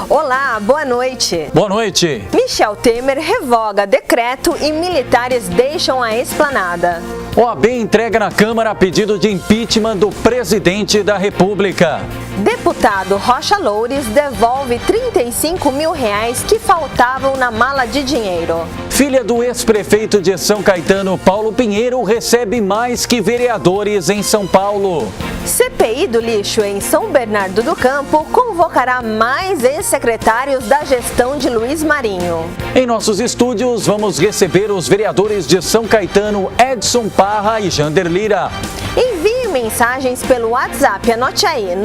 Olá, boa noite. Boa noite. Michel Temer revoga decreto e militares deixam a esplanada. OAB entrega na Câmara pedido de impeachment do presidente da República. Deputado Rocha Loures devolve R$35 mil que faltavam na mala de dinheiro. Filha do ex-prefeito de São Caetano, Paulo Pinheiro, recebe mais que vereadores em São Paulo. CPI do lixo em São Bernardo do Campo convocará mais ex-secretários da gestão de Luiz Marinho. Em nossos estúdios, vamos receber os vereadores de São Caetano, Edson Parra e Jander Lira. Envie mensagens pelo WhatsApp, anote aí,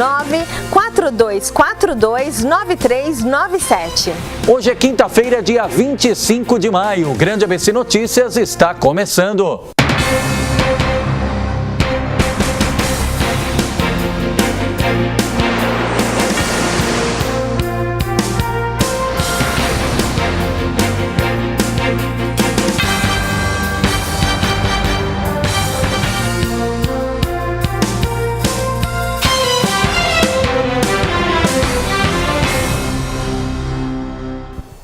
942429397. Hoje é quinta-feira, dia 25 de maio. O Grande ABC Notícias está começando.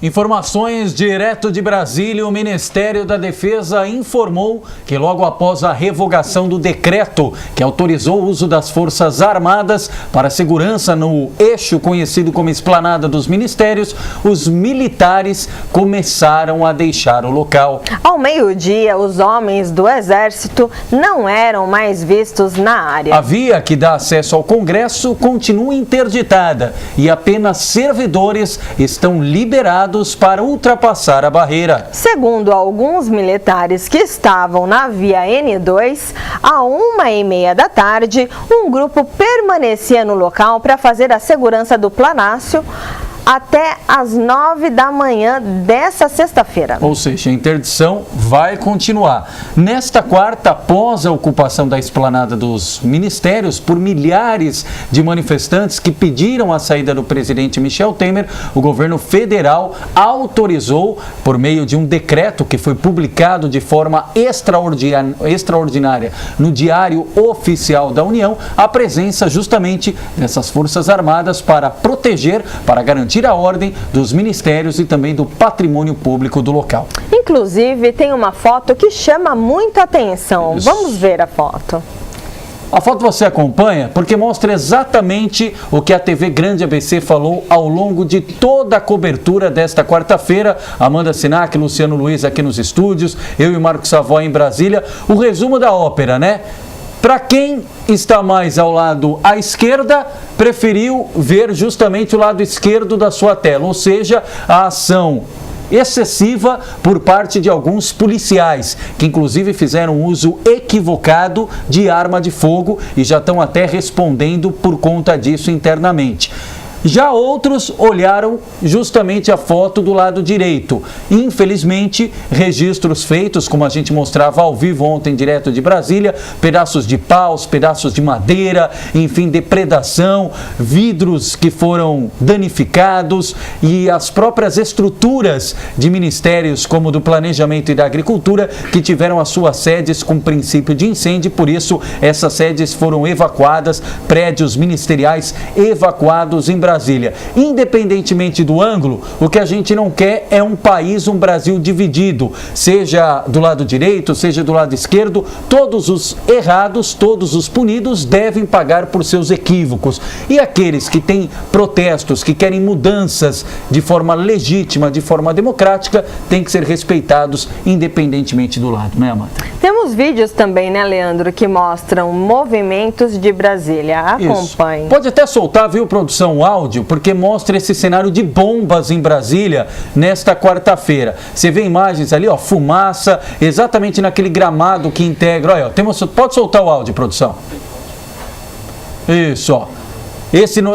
Informações direto de Brasília, o Ministério da Defesa informou que logo após a revogação do decreto que autorizou o uso das Forças Armadas para segurança no eixo conhecido como Esplanada dos Ministérios, os militares começaram a deixar o local. Ao meio-dia, os homens do Exército não eram mais vistos na área. A via que dá acesso ao Congresso continua interditada e apenas servidores estão liberados para ultrapassar a barreira. Segundo alguns militares que estavam na via N2, à 1h30 da tarde, um grupo permanecia no local para fazer a segurança do Palácio até às 9 da manhã dessa sexta-feira. Ou seja, a interdição vai continuar. Nesta quarta, após a ocupação da esplanada dos ministérios por milhares de manifestantes que pediram a saída do presidente Michel Temer, o governo federal autorizou, por meio de um decreto que foi publicado de forma extraordinária no Diário Oficial da União, a presença justamente dessas Forças Armadas para proteger, para garantir a ordem dos ministérios e também do patrimônio público do local. Inclusive, tem uma foto que chama muita atenção. Isso. Vamos ver a foto. A foto você acompanha porque mostra exatamente o que a TV Grande ABC falou ao longo de toda a cobertura desta quarta-feira. Amanda Sinac, Luciano Luiz aqui nos estúdios, eu e Marcos Savoy em Brasília. O resumo da ópera, né? Para quem está mais ao lado à esquerda, preferiu ver justamente o lado esquerdo da sua tela, ou seja, a ação excessiva por parte de alguns policiais, que inclusive fizeram uso equivocado de arma de fogo e já estão até respondendo por conta disso internamente. Já outros olharam justamente a foto do lado direito. Infelizmente, registros feitos, como a gente mostrava ao vivo ontem, direto de Brasília, pedaços de paus, pedaços de madeira, enfim, depredação, vidros que foram danificados e as próprias estruturas de ministérios como do Planejamento e da Agricultura, que tiveram as suas sedes com princípio de incêndio, por isso essas sedes foram evacuadas, prédios ministeriais evacuados em Brasília. Independentemente do ângulo, o que a gente não quer é um país, um Brasil dividido, seja do lado direito, seja do lado esquerdo. Todos os errados, todos os punidos devem pagar por seus equívocos. E aqueles que têm protestos, que querem mudanças de forma legítima, de forma democrática, têm que ser respeitados independentemente do lado, né, Amanda? Temos vídeos também, né, Leandro, que mostram movimentos de Brasília. Acompanhe. Isso. Pode até soltar, viu, produção, o áudio, porque mostra esse cenário de bombas em Brasília nesta quarta-feira. Você vê imagens ali, ó, fumaça, exatamente naquele gramado que integra. Olha, pode soltar o áudio, produção. Isso, ó.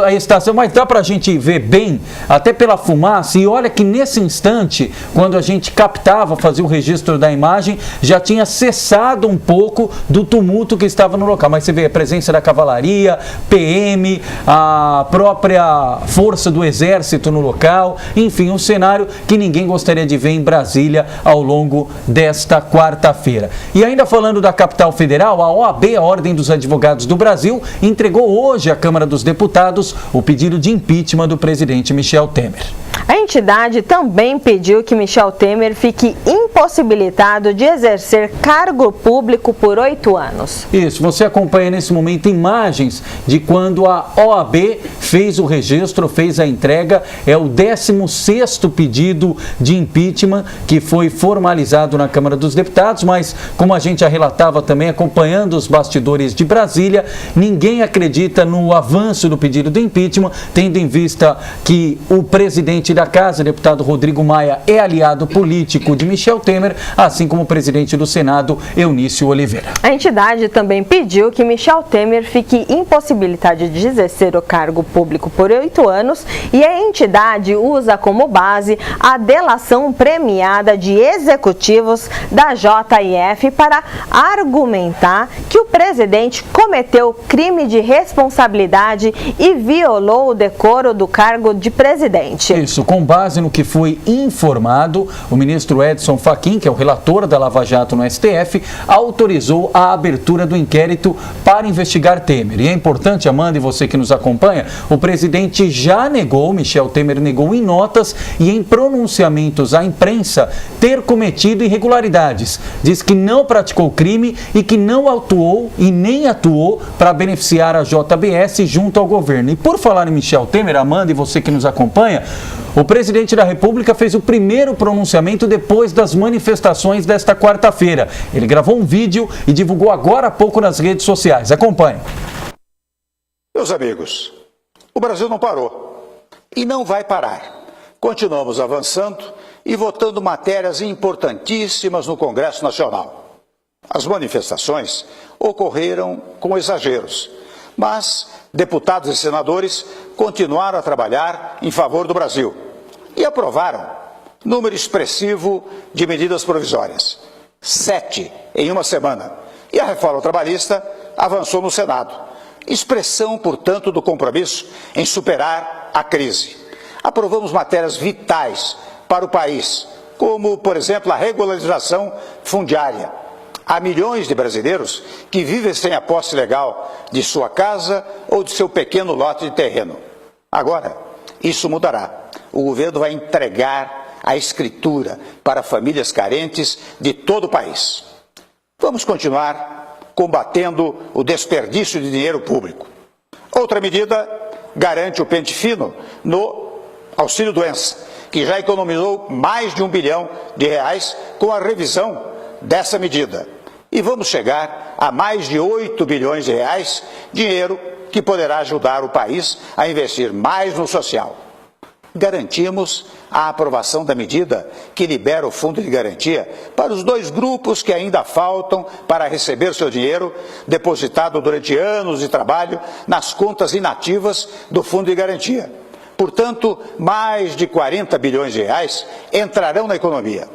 A estação, mas dá para a gente ver bem, até pela fumaça, e olha que nesse instante, quando a gente captava, fazia o registro da imagem, já tinha cessado um pouco do tumulto que estava no local, mas você vê a presença da cavalaria, PM, a própria força do exército no local, enfim, um cenário que ninguém gostaria de ver em Brasília ao longo desta quarta-feira. E ainda falando da capital federal, a OAB, a Ordem dos Advogados do Brasil, entregou hoje à Câmara dos Deputados deputados o pedido de impeachment do presidente Michel Temer. A entidade também pediu que Michel Temer fique impossibilitado de exercer cargo público por 8 anos. Isso, você acompanha nesse momento imagens de quando a OAB fez o registro, fez a entrega. É o 16º pedido de impeachment que foi formalizado na Câmara dos Deputados, mas como a gente já relatava também, acompanhando os bastidores de Brasília, ninguém acredita no avanço do pedido de impeachment, tendo em vista que o presidente da Casa, deputado Rodrigo Maia, é aliado político de Michel Temer, assim como o presidente do Senado, Eunício Oliveira. A entidade também pediu que Michel Temer fique impossibilitado de exercer o cargo público por 8 anos e a entidade usa como base a delação premiada de executivos da JF para argumentar que o presidente cometeu crime de responsabilidade e violou o decoro do cargo de presidente. Isso, com base no que foi informado, o ministro Edson Fachin, que é o relator da Lava Jato no STF, autorizou a abertura do inquérito para investigar Temer. E é importante, Amanda, e você que nos acompanha, o presidente já negou, Michel Temer negou em notas e em pronunciamentos à imprensa ter cometido irregularidades. Diz que não praticou crime e que não atuou e nem atuou para beneficiar a JBS junto ao governo. E por falar em Michel Temer, Amanda, e você que nos acompanha, o presidente da República fez o primeiro pronunciamento depois das manifestações desta quarta-feira. Ele gravou um vídeo e divulgou agora há pouco nas redes sociais. Acompanhe. Meus amigos, o Brasil não parou e não vai parar. Continuamos avançando e votando matérias importantíssimas no Congresso Nacional. As manifestações ocorreram com exageros, mas deputados e senadores continuaram a trabalhar em favor do Brasil e aprovaram número expressivo de medidas provisórias, 7 em uma semana. E a reforma trabalhista avançou no Senado, expressão, portanto, do compromisso em superar a crise. Aprovamos matérias vitais para o país, como, por exemplo, a regularização fundiária. Há milhões de brasileiros que vivem sem a posse legal de sua casa ou de seu pequeno lote de terreno. Agora, isso mudará. O governo vai entregar a escritura para famílias carentes de todo o país. Vamos continuar combatendo o desperdício de dinheiro público. Outra medida garante o pente fino no auxílio-doença, que já economizou mais de R$1 bilhão com a revisão dessa medida. E vamos chegar a mais de R$8 bilhões, dinheiro que poderá ajudar o país a investir mais no social. Garantimos a aprovação da medida que libera o fundo de garantia para os 2 grupos que ainda faltam para receber seu dinheiro depositado durante anos de trabalho nas contas inativas do fundo de garantia. Portanto, mais de R$40 bilhões entrarão na economia,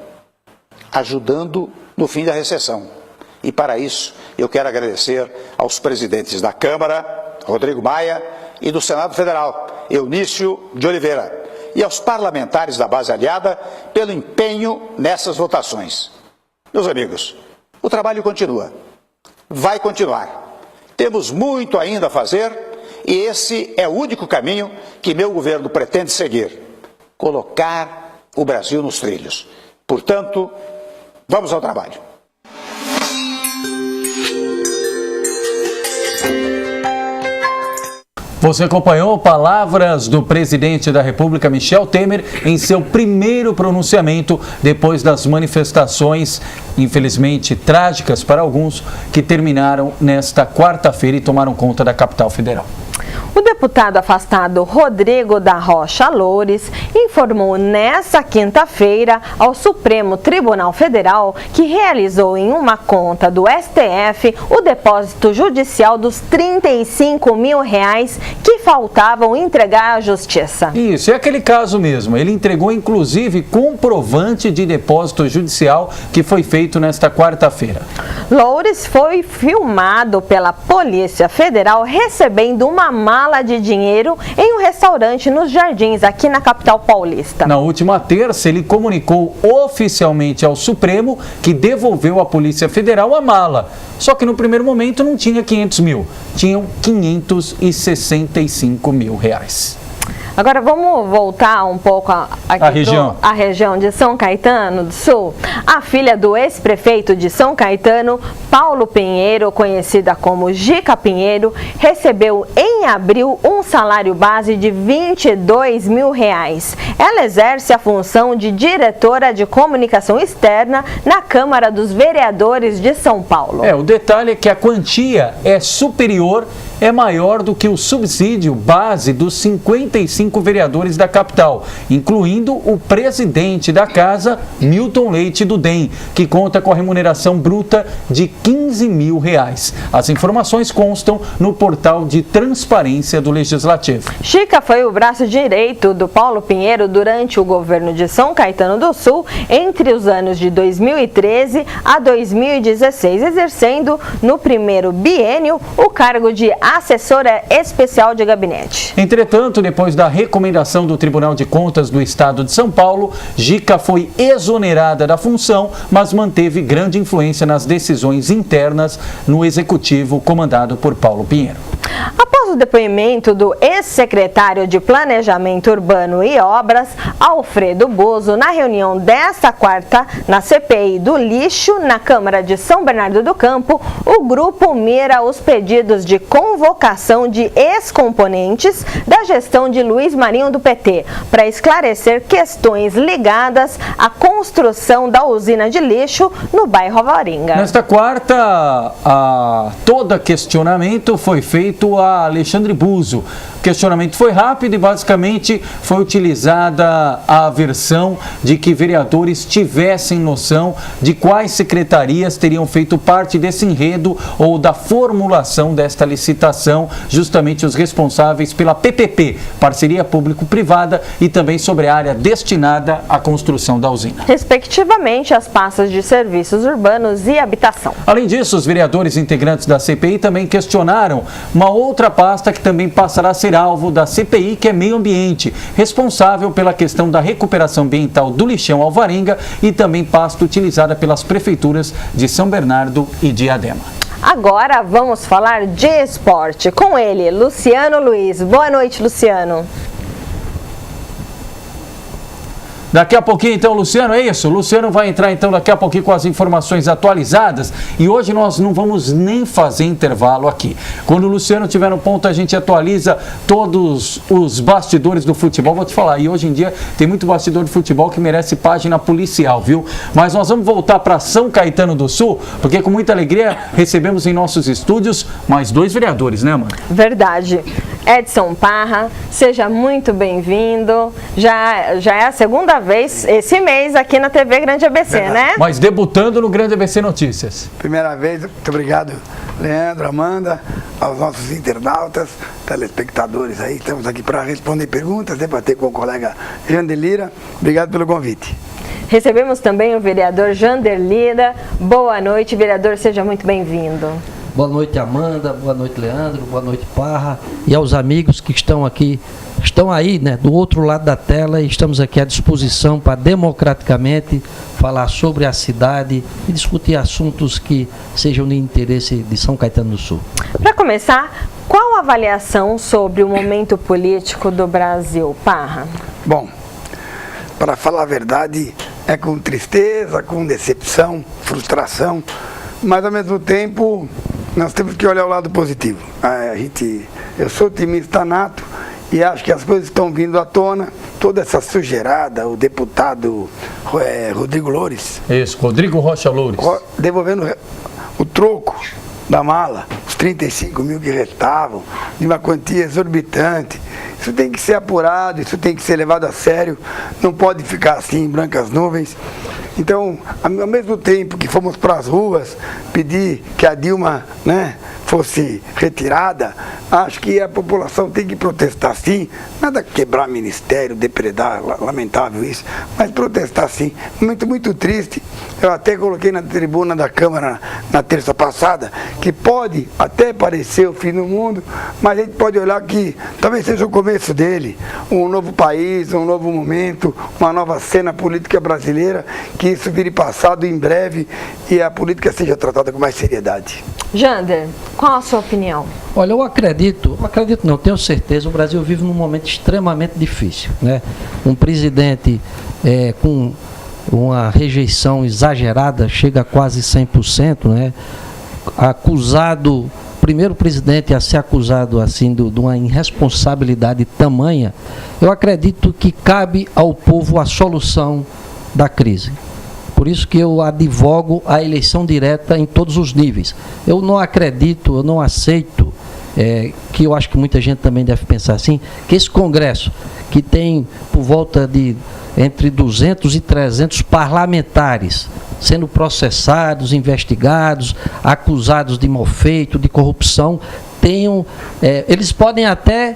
ajudando no fim da recessão. E para isso, eu quero agradecer aos presidentes da Câmara, Rodrigo Maia, e do Senado Federal, Eunício de Oliveira, e aos parlamentares da base aliada pelo empenho nessas votações. Meus amigos, o trabalho continua, vai continuar. Temos muito ainda a fazer e esse é o único caminho que meu governo pretende seguir: colocar o Brasil nos trilhos. Portanto, vamos ao trabalho. Você acompanhou palavras do presidente da República, Michel Temer, em seu primeiro pronunciamento depois das manifestações, infelizmente trágicas para alguns, que terminaram nesta quarta-feira e tomaram conta da capital federal. O deputado afastado Rodrigo da Rocha Loures informou nesta quinta-feira ao Supremo Tribunal Federal que realizou em uma conta do STF o depósito judicial dos R$35 mil que faltavam entregar à Justiça. Isso, é aquele caso mesmo. Ele entregou inclusive comprovante de depósito judicial que foi feito nesta quarta-feira. Loures foi filmado pela Polícia Federal recebendo uma mala mala de dinheiro em um restaurante nos Jardins, aqui na capital paulista. Na última terça, ele comunicou oficialmente ao Supremo que devolveu à Polícia Federal a mala. Só que no primeiro momento não tinha 500 mil, tinham 565 mil reais. Agora vamos voltar um pouco aqui a região de São Caetano do Sul. A filha do ex-prefeito de São Caetano, Paulo Pinheiro, conhecida como Gica Pinheiro, recebeu em abril um salário base de R$22 mil. Ela exerce a função de diretora de comunicação externa na Câmara dos Vereadores de São Paulo. O detalhe é que a quantia é maior do que o subsídio base dos 55 vereadores da capital, incluindo o presidente da casa, Milton Leite do DEM, que conta com a remuneração bruta de R$15 mil. As informações constam no portal de transparência do Legislativo. Gica foi o braço direito do Paulo Pinheiro durante o governo de São Caetano do Sul entre os anos de 2013 a 2016, exercendo no primeiro biênio o cargo de assessora especial de gabinete. Entretanto, depois da recomendação do Tribunal de Contas do Estado de São Paulo, Gica foi exonerada da função, mas manteve grande influência nas decisões internas no executivo comandado por Paulo Pinheiro. Após o depoimento do ex-secretário de Planejamento Urbano e Obras, Alfredo Bozo, na reunião desta quarta, na CPI do lixo, na Câmara de São Bernardo do Campo, o grupo mira os pedidos de convocação de ex-componentes da gestão de Luiz Marinho do PT, para esclarecer questões ligadas à construção da usina de lixo no bairro Alvarenga. Nesta quarta, todo questionamento foi feito a Alexandre Buzo. O questionamento foi rápido e basicamente foi utilizada a versão de que vereadores tivessem noção de quais secretarias teriam feito parte desse enredo ou da formulação desta licitação, justamente os responsáveis pela PPP, Parceria Público-Privada, e também sobre a área destinada à construção da usina. Respectivamente, as pastas de serviços urbanos e habitação. Além disso, os vereadores integrantes da CPI também questionaram uma outra pasta que também passará a ser alvo da CPI, que é Meio Ambiente, responsável pela questão da recuperação ambiental do lixão Alvarenga e também pasta utilizada pelas prefeituras de São Bernardo e Diadema. Agora vamos falar de esporte com ele, Luciano Luiz. Boa noite, Luciano. Daqui a pouquinho, então, Luciano, é isso? Luciano vai entrar, então, daqui a pouquinho com as informações atualizadas. E hoje nós não vamos nem fazer intervalo aqui. Quando o Luciano estiver no ponto, a gente atualiza todos os bastidores do futebol. Vou te falar, e hoje em dia tem muito bastidor de futebol que merece página policial, viu? Mas nós vamos voltar para São Caetano do Sul, porque com muita alegria recebemos em nossos estúdios mais 2 vereadores, né, mano? Verdade. Edson Parra, seja muito bem-vindo. Já é a segunda vez esse mês aqui na TV Grande ABC, né? Mas debutando no Grande ABC Notícias. Primeira vez, muito obrigado, Leandro, Amanda, aos nossos internautas, telespectadores aí. Estamos aqui para responder perguntas, debater com o colega Jander Lira. Obrigado pelo convite. Recebemos também o vereador Jander Lira. Boa noite, vereador, seja muito bem-vindo. Boa noite, Amanda, boa noite, Leandro, boa noite, Parra, e aos amigos que estão aqui, estão aí, né, do outro lado da tela, e estamos aqui à disposição para democraticamente falar sobre a cidade e discutir assuntos que sejam de interesse de São Caetano do Sul. Para começar, qual a avaliação sobre o momento político do Brasil, Parra? Bom, para falar a verdade, é com tristeza, com decepção, frustração, mas ao mesmo tempo nós temos que olhar o lado positivo. Eu sou otimista nato e acho que as coisas estão vindo à tona. Toda essa sujeirada, o deputado Rodrigo Loures. Isso, Rodrigo Rocha Loures. Devolvendo o troco da mala, os 35 mil que restavam, de uma quantia exorbitante. Isso tem que ser apurado, isso tem que ser levado a sério, não pode ficar assim em brancas nuvens. Então, ao mesmo tempo que fomos para as ruas pedir que a Dilma, né, fosse retirada, acho que a população tem que protestar sim, nada quebrar ministério, depredar, lamentável isso, mas protestar sim. Momento muito triste, eu até coloquei na tribuna da Câmara na terça passada, que pode até parecer o fim do mundo, mas a gente pode olhar que talvez seja o começo dele, um novo país, um novo momento, uma nova cena política brasileira, que isso vire passado em breve e a política seja tratada com mais seriedade. Jander, qual a sua opinião? Olha, eu acredito não, tenho certeza, o Brasil vive num momento extremamente difícil, né? Um presidente com uma rejeição exagerada, chega a quase 100%, né? Acusado, primeiro presidente a ser acusado assim de uma irresponsabilidade tamanha, eu acredito que cabe ao povo a solução da crise. Por isso que eu advogo a eleição direta em todos os níveis. Eu não acredito, eu não aceito, que eu acho que muita gente também deve pensar assim, que esse Congresso, que tem por volta de entre 200 e 300 parlamentares sendo processados, investigados, acusados de malfeito, de corrupção, eles podem até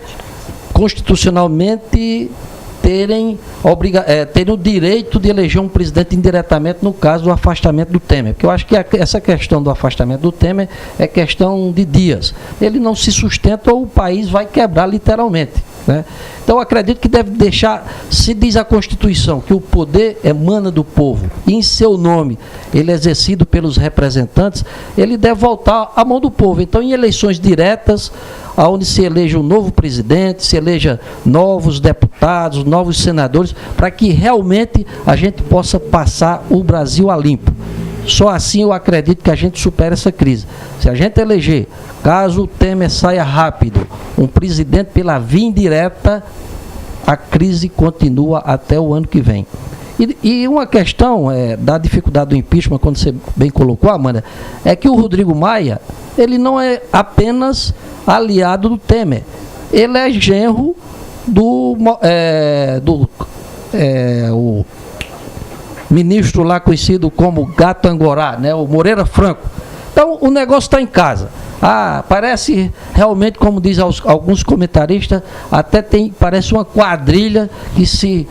constitucionalmente terem o direito de eleger um presidente indiretamente no caso do afastamento do Temer. Porque eu acho que essa questão do afastamento do Temer é questão de dias. Ele não se sustenta ou o país vai quebrar literalmente, né? Então eu acredito que deve deixar, se diz a Constituição que o poder emana do povo e em seu nome ele é exercido pelos representantes, ele deve voltar à mão do povo. Então em eleições diretas, onde se eleja um novo presidente, se eleja novos deputados, novos senadores, para que realmente a gente possa passar o Brasil a limpo. Só assim eu acredito que a gente supera essa crise. Se a gente eleger, caso o Temer saia rápido, um presidente pela via indireta, a crise continua até o ano que vem. E uma questão da dificuldade do impeachment, quando você bem colocou, Amanda, é que o Rodrigo Maia, ele não é apenas aliado do Temer, ele é genro o ministro lá conhecido como Gato Angorá, né, o Moreira Franco. Então o negócio está em casa. Parece realmente, como diz alguns comentaristas, parece uma quadrilha que se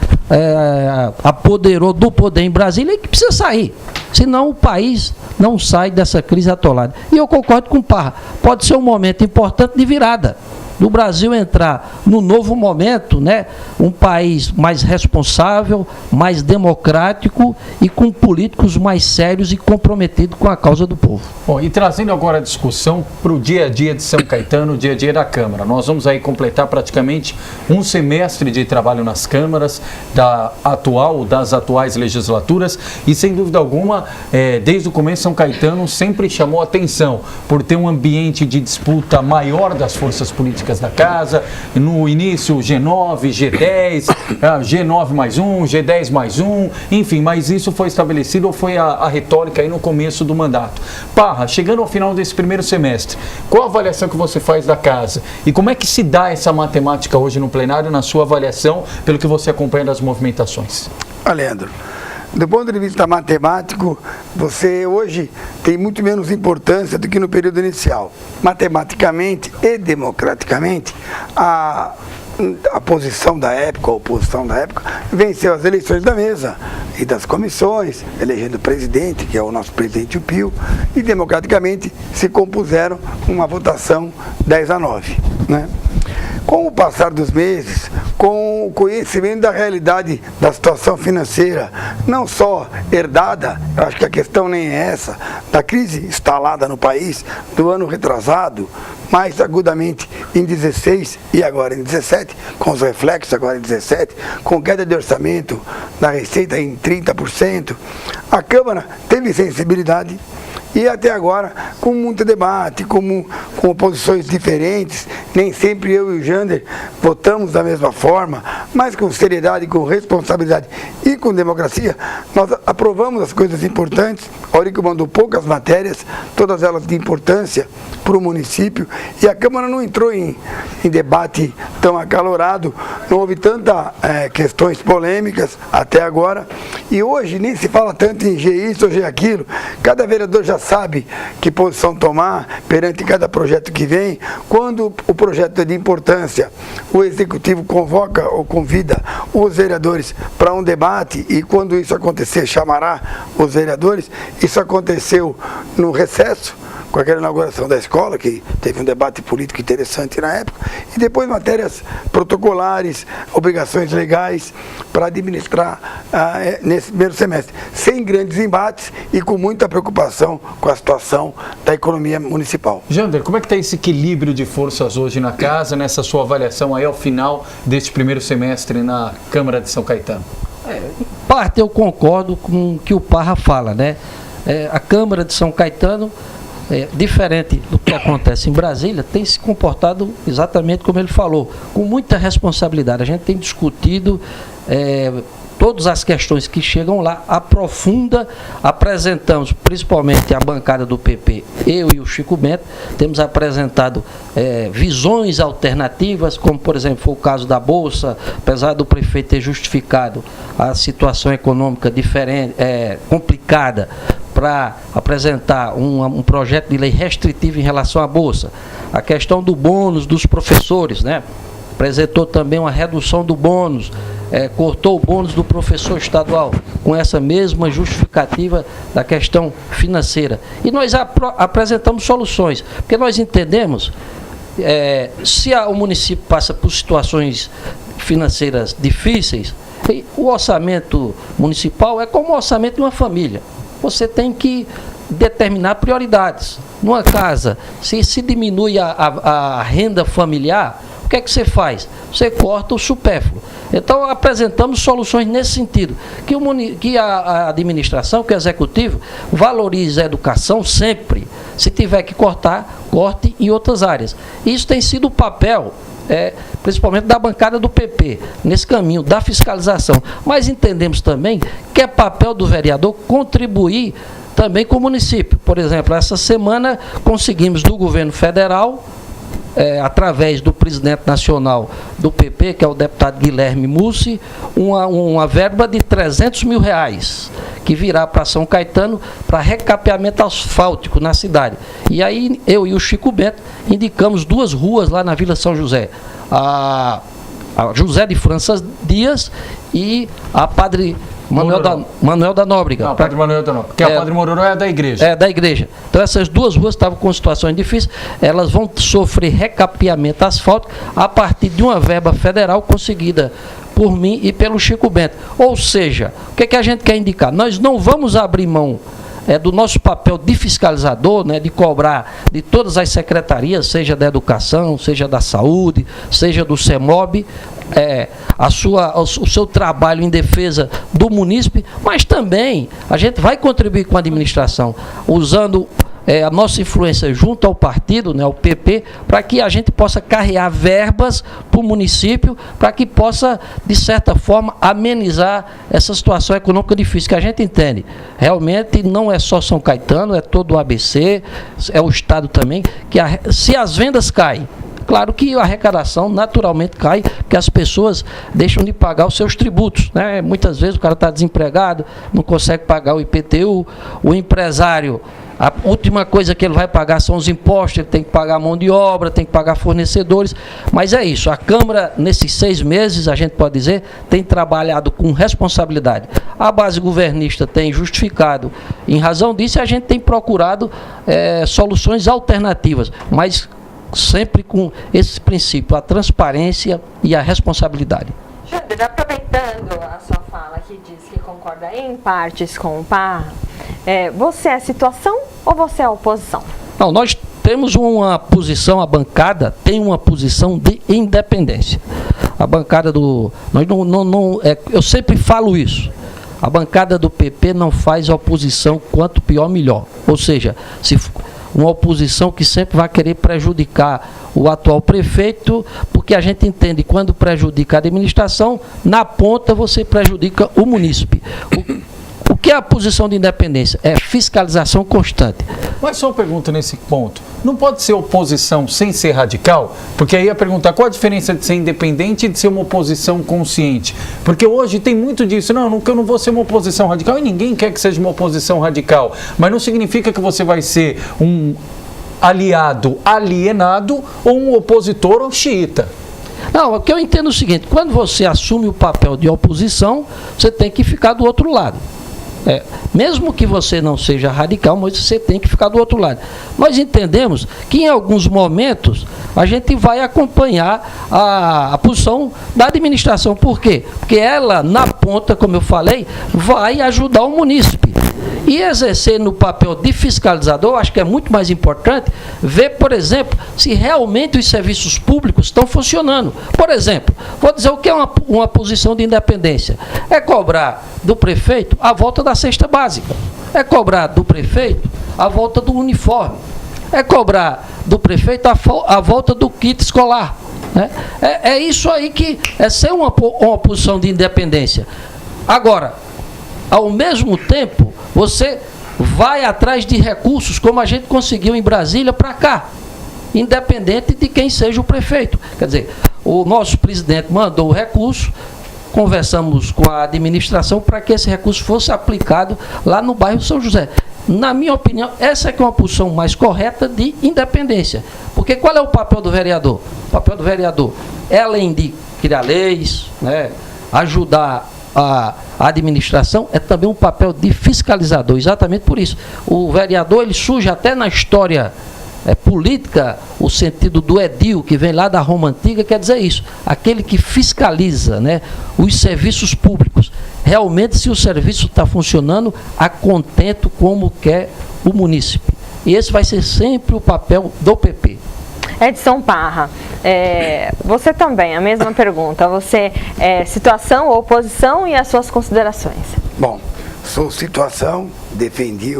apoderou do poder em Brasília e que precisa sair. Senão o país não sai dessa crise atolada. E eu concordo com o Parra, pode ser um momento importante de virada. Do Brasil entrar no novo momento, né, um país mais responsável, mais democrático e com políticos mais sérios e comprometidos com a causa do povo. Bom, e trazendo agora a discussão para o dia a dia de São Caetano, o dia a dia da Câmara. Nós vamos aí completar praticamente um semestre de trabalho nas câmaras das atuais legislaturas e, sem dúvida alguma, desde o começo, São Caetano sempre chamou atenção por ter um ambiente de disputa maior das forças políticas da casa. No início, G9, G10, G9 mais um, G10 mais um, enfim, mas isso foi estabelecido ou foi a retórica aí no começo do mandato. Parra, chegando ao final desse primeiro semestre, qual a avaliação que você faz da casa? E como é que se dá essa matemática hoje no plenário, na sua avaliação, pelo que você acompanha das movimentações? Leandro, do ponto de vista matemático, você hoje tem muito menos importância do que no período inicial. Matematicamente e democraticamente, a posição da época, a oposição da época, venceu as eleições da mesa e das comissões, elegendo o presidente, que é o nosso presidente Pio, e democraticamente se compuseram uma votação 10-9, né? Com o passar dos meses, com o conhecimento da realidade da situação financeira, não só herdada, eu acho que a questão nem é essa, da crise instalada no país do ano retrasado, mais agudamente em 16 e agora em 17, com os reflexos agora em 17, com queda de orçamento da receita em 30%, a Câmara teve sensibilidade. E até agora, com muito debate, com posições diferentes, nem sempre eu e o Jander votamos da mesma forma, mas com seriedade, com responsabilidade e com democracia, nós aprovamos as coisas importantes. A Aurico mandou poucas matérias, todas elas de importância para o município, e a Câmara não entrou em debate tão acalorado, não houve tantas questões polêmicas até agora, e hoje nem se fala tanto em G isso ou G aquilo. Cada vereador já sabe que posição tomar perante cada projeto que vem. Quando o projeto é de importância, o Executivo convoca ou convida os vereadores para um debate, e quando isso acontecer, chamará os vereadores. Isso aconteceu no recesso, com aquela inauguração da escola, que teve um debate político interessante na época, e depois matérias protocolares, obrigações legais para administrar nesse primeiro semestre, sem grandes embates e com muita preocupação com a situação da economia municipal. Jander, como é que está esse equilíbrio de forças hoje na casa, nessa sua avaliação aí ao final deste primeiro semestre na Câmara de São Caetano? Em parte eu concordo com o que o Parra fala, né? A Câmara de São Caetano, diferente do que acontece em Brasília, tem se comportado exatamente como ele falou, com muita responsabilidade. A gente tem discutido todas as questões que chegam lá, aprofunda, apresentamos, principalmente a bancada do PP, eu e o Chico Bento, temos apresentado visões alternativas, como por exemplo foi o caso da Bolsa, apesar do prefeito ter justificado a situação econômica diferente, complicada, para apresentar um projeto de lei restritivo em relação à Bolsa. A questão do bônus dos professores, né? Apresentou também uma redução do bônus, cortou o bônus do professor estadual, com essa mesma justificativa da questão financeira. E nós apresentamos soluções, porque nós entendemos, se o município passa por situações financeiras difíceis, o orçamento municipal é como o orçamento de uma família. Você tem que determinar prioridades. Numa casa, se diminui a renda familiar, o que é que você faz? Você corta o supérfluo. Então, apresentamos soluções nesse sentido, que a administração, que o executivo, valorize a educação sempre. Se tiver que cortar, corte em outras áreas. Isso tem sido o papel, principalmente da bancada do PP, nesse caminho da fiscalização. Mas entendemos também que é papel do vereador contribuir também com o município. Por exemplo, essa semana conseguimos do governo federal, através do presidente nacional do PP, que é o deputado Guilherme Mussi, uma verba de R$300 mil, que virá para São Caetano para recapeamento asfáltico na cidade. E aí eu e o Chico Bento indicamos 2 ruas lá na Vila São José, a José de França Dias e a Padre Manuel da Nóbrega. Não, Padre Manuel da Nóbrega, porque a Padre Mororó é da igreja. É da igreja. Então essas 2 ruas estavam com situações difíceis, elas vão sofrer recapeamento asfáltico a partir de uma verba federal conseguida por mim e pelo Chico Bento. Ou seja, o que é que a gente quer indicar? Nós não vamos abrir mão do nosso papel de fiscalizador, né, de cobrar de todas as secretarias, seja da educação, seja da saúde, seja do CEMOB, o seu trabalho em defesa do munícipe, mas também a gente vai contribuir com a administração, usando a nossa influência junto ao partido, né, ao PP, para que a gente possa carregar verbas para o município, para que possa, de certa forma, amenizar essa situação econômica difícil, que a gente entende. Realmente não é só São Caetano, é todo o ABC, é o Estado também, que se as vendas caem, claro que a arrecadação naturalmente cai, porque as pessoas deixam de pagar os seus tributos, né? Muitas vezes o cara está desempregado, não consegue pagar o IPTU, o empresário, a última coisa que ele vai pagar são os impostos, ele tem que pagar mão de obra, tem que pagar fornecedores, mas é isso, a Câmara, nesses 6 meses, a gente pode dizer, tem trabalhado com responsabilidade. A base governista tem justificado, em razão disso, a gente tem procurado soluções alternativas, mas sempre com esse princípio, a transparência e a responsabilidade. Jander, aproveitando a sua fala que diz que concorda em partes com o Parra, você é situação ou você é oposição? Não, nós temos uma posição, a bancada tem uma posição de independência. A bancada do... eu sempre falo isso. A bancada do PP não faz oposição quanto pior, melhor. Ou seja, uma oposição que sempre vai querer prejudicar o atual prefeito, porque a gente entende que quando prejudica a administração, na ponta você prejudica o munícipe. O que é a posição de independência? É fiscalização constante. Mas só uma pergunta nesse ponto. Não pode ser oposição sem ser radical? Porque aí ia perguntar qual a diferença de ser independente e de ser uma oposição consciente. Porque hoje tem muito disso. Não, eu não vou ser uma oposição radical e ninguém quer que seja uma oposição radical. Mas não significa que você vai ser um aliado alienado ou um opositor ou xiita. Não, o que eu entendo é o seguinte, quando você assume o papel de oposição, você tem que ficar do outro lado. Mesmo que você não seja radical, mas você tem que ficar do outro lado. Nós entendemos que em alguns momentos a gente vai acompanhar a posição da administração. Por quê? Porque ela, na ponta, como eu falei, vai ajudar o munícipe. E exercer no papel de fiscalizador, acho que é muito mais importante ver, por exemplo, se realmente os serviços públicos estão funcionando. Por exemplo, vou dizer o que é uma posição de independência. É cobrar do prefeito a volta da cesta básica. É cobrar do prefeito a volta do uniforme. É cobrar do prefeito a volta do kit escolar. Né? É isso aí que é ser uma posição de independência. Agora, ao mesmo tempo, você vai atrás de recursos, como a gente conseguiu em Brasília, para cá, independente de quem seja o prefeito. Quer dizer, o nosso presidente mandou o recurso, conversamos com a administração para que esse recurso fosse aplicado lá no bairro São José. Na minha opinião, essa é que é uma posição mais correta de independência. Porque qual é o papel do vereador? O papel do vereador é, além de criar leis, né, ajudar a administração, é também um papel de fiscalizador, exatamente por isso. O vereador, ele surge até na história política, o sentido do edil, que vem lá da Roma Antiga, quer dizer isso, aquele que fiscaliza, né, os serviços públicos, realmente se o serviço está funcionando a contento como quer o munícipe. E esse vai ser sempre o papel do PP. Edson Parra, você também, a mesma pergunta. Você, situação, oposição e as suas considerações? Bom, sou situação, defendi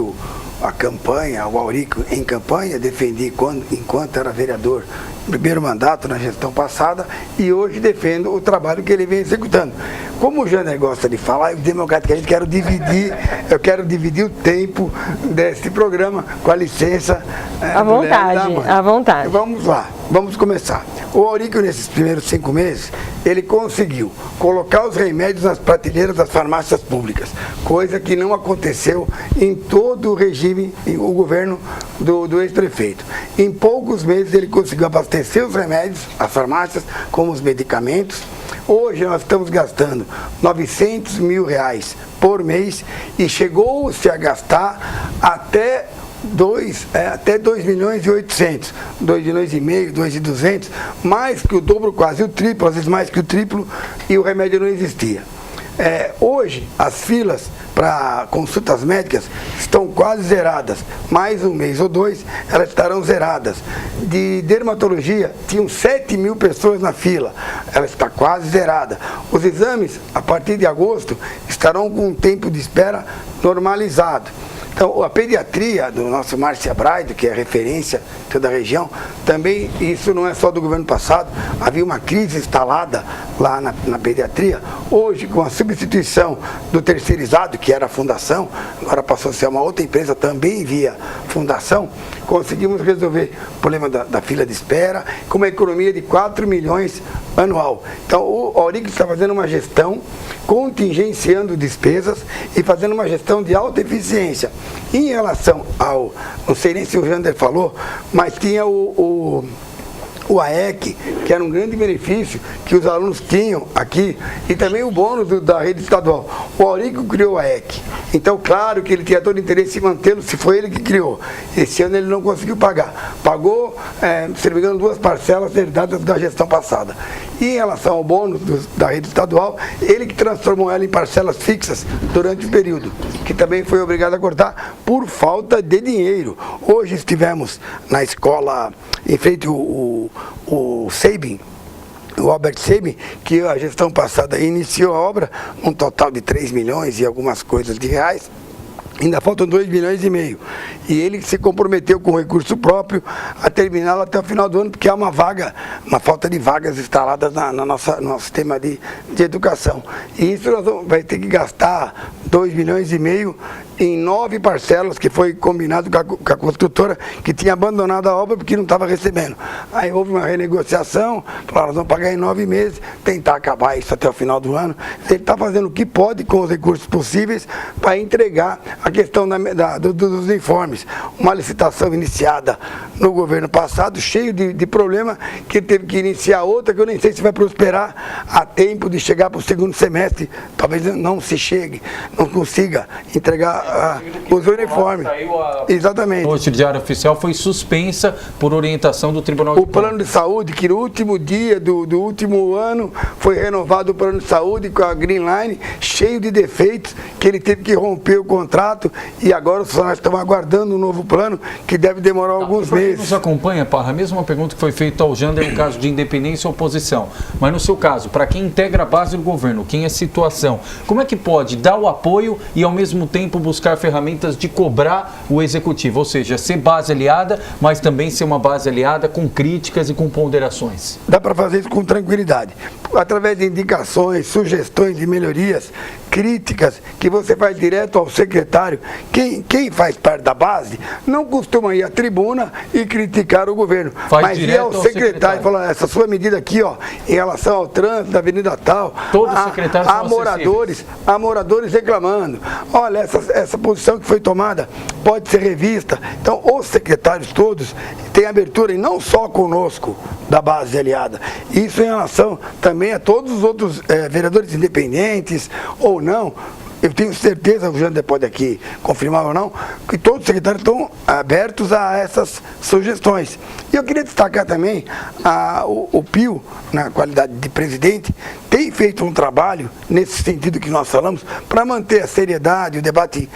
a campanha, o Aurico em campanha, defendi enquanto era vereador, primeiro mandato na gestão passada, e hoje defendo o trabalho que ele vem executando. Como o Janer gosta de falar, eu democraticamente quero dividir o tempo desse programa, com a licença. À vontade. Vamos lá, vamos começar. O Aurico, nesses primeiros 5 meses, ele conseguiu colocar os remédios nas prateleiras das farmácias públicas, coisa que não aconteceu em todo o regime, o governo do ex-prefeito. Em poucos meses ele conseguiu abastecer os remédios, as farmácias, como os medicamentos. Hoje nós estamos gastando R$900 mil por mês e chegou-se a gastar até 2,8 milhões, 2,5 milhões, 2,200, mais que o dobro, quase o triplo, às vezes mais que o triplo, e o remédio não existia. Hoje, as filas para consultas médicas estão quase zeradas. Mais um mês ou 2, elas estarão zeradas. De dermatologia, tinham 7 mil pessoas na fila. Ela está quase zerada. Os exames, a partir de agosto, estarão com um tempo de espera normalizado. Então, a pediatria do nosso Márcia Braido, que é referência em toda a região, também, isso não é só do governo passado, havia uma crise instalada lá na pediatria. Hoje, com a substituição do terceirizado, que era a fundação, agora passou a ser uma outra empresa, também via fundação, conseguimos resolver o problema da fila de espera, com uma economia de 4 milhões anual. Então, o Aurico está fazendo uma gestão, contingenciando despesas e fazendo uma gestão de alta eficiência. Em relação ao, não sei nem se o Jander falou, mas tinha o AEC, que era um grande benefício que os alunos tinham aqui, e também o bônus da rede estadual. O Aurico criou o AEC, então claro que ele tinha todo o interesse em mantê-lo, se foi ele que criou. Esse ano ele não conseguiu pagar. Pagou, se não me engano, 2 parcelas herdadas da gestão passada. E em relação ao bônus da rede estadual, ele que transformou ela em parcelas fixas durante o período, que também foi obrigado a cortar por falta de dinheiro. Hoje estivemos na escola, em frente o Sabin, o Albert Sabin, que a gestão passada iniciou a obra, um total de 3 milhões e algumas coisas de reais. Ainda faltam 2,5 milhões. E ele se comprometeu com recurso próprio a terminá-lo até o final do ano, porque há uma falta de vagas instaladas no nosso sistema de educação. E isso nós vai ter que gastar 2,5 milhões em 9 parcelas, que foi combinado com a construtora, que tinha abandonado a obra porque não estava recebendo. Aí houve uma renegociação, falaram, nós vamos pagar em 9 meses, tentar acabar isso até o final do ano. Ele está fazendo o que pode com os recursos possíveis para entregar a questão dos uniformes. Uma licitação iniciada no governo passado, cheio de problema, que ele teve que iniciar outra, que eu nem sei se vai prosperar a tempo de chegar para o segundo semestre. Talvez não se chegue, não consiga entregar os uniformes. Exatamente. Hoje, o Diário Oficial foi suspensa por orientação do Tribunal de Contas. O plano de saúde, que no último dia do último ano foi renovado o plano de saúde com a Green Line, cheio de defeitos, que ele teve que romper o contrato e agora os funcionários estão aguardando um novo plano que deve demorar alguns meses. Quem nos acompanha, Parra, a mesma pergunta que foi feita ao Jander no caso de independência ou oposição. Mas no seu caso, para quem integra a base do governo, quem é situação, como é que pode dar o apoio e ao mesmo tempo buscar ferramentas de cobrar o executivo? Ou seja, ser base aliada, mas também ser uma base aliada com críticas e com ponderações. Dá para fazer isso com tranquilidade. Através de indicações, sugestões de melhorias, críticas que você faz direto ao secretário. Quem faz parte da base não costuma ir à tribuna e criticar o governo, mas ir ao secretário e falar, essa sua medida aqui, ó, em relação ao trânsito da avenida tal, há moradores reclamando, olha, essa posição que foi tomada pode ser revista. Então os secretários todos têm abertura, e não só conosco da base aliada, isso em relação também a todos os outros vereadores independentes ou não. Eu tenho certeza, o Jander pode aqui confirmar ou não, que todos os secretários estão abertos a essas sugestões. E eu queria destacar também, o Pio, na qualidade de presidente, tem feito um trabalho, nesse sentido que nós falamos, para manter a seriedade, o debate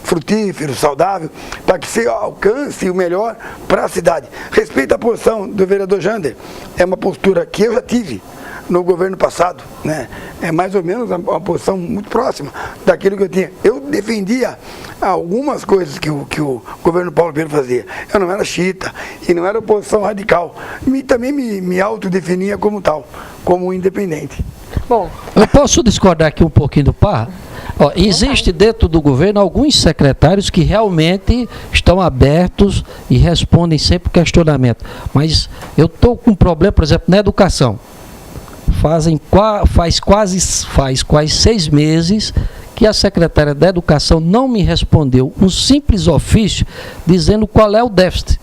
frutífero, saudável, para que se alcance o melhor para a cidade. Respeito à posição do vereador Jander, é uma postura que eu já tive no governo passado, né? É mais ou menos uma posição muito próxima daquilo que eu tinha. Eu defendia algumas coisas que o governo Paulo Pedro fazia. Eu não era xiita e não era oposição radical. Também me autodefinia como tal, como independente. Bom, eu posso discordar aqui um pouquinho do Parra? Existe dentro do governo alguns secretários que realmente estão abertos e respondem sempre o questionamento. Mas eu estou com um problema, por exemplo, na educação. Faz quase 6 meses que a secretária da Educação não me respondeu um simples ofício dizendo qual é o déficit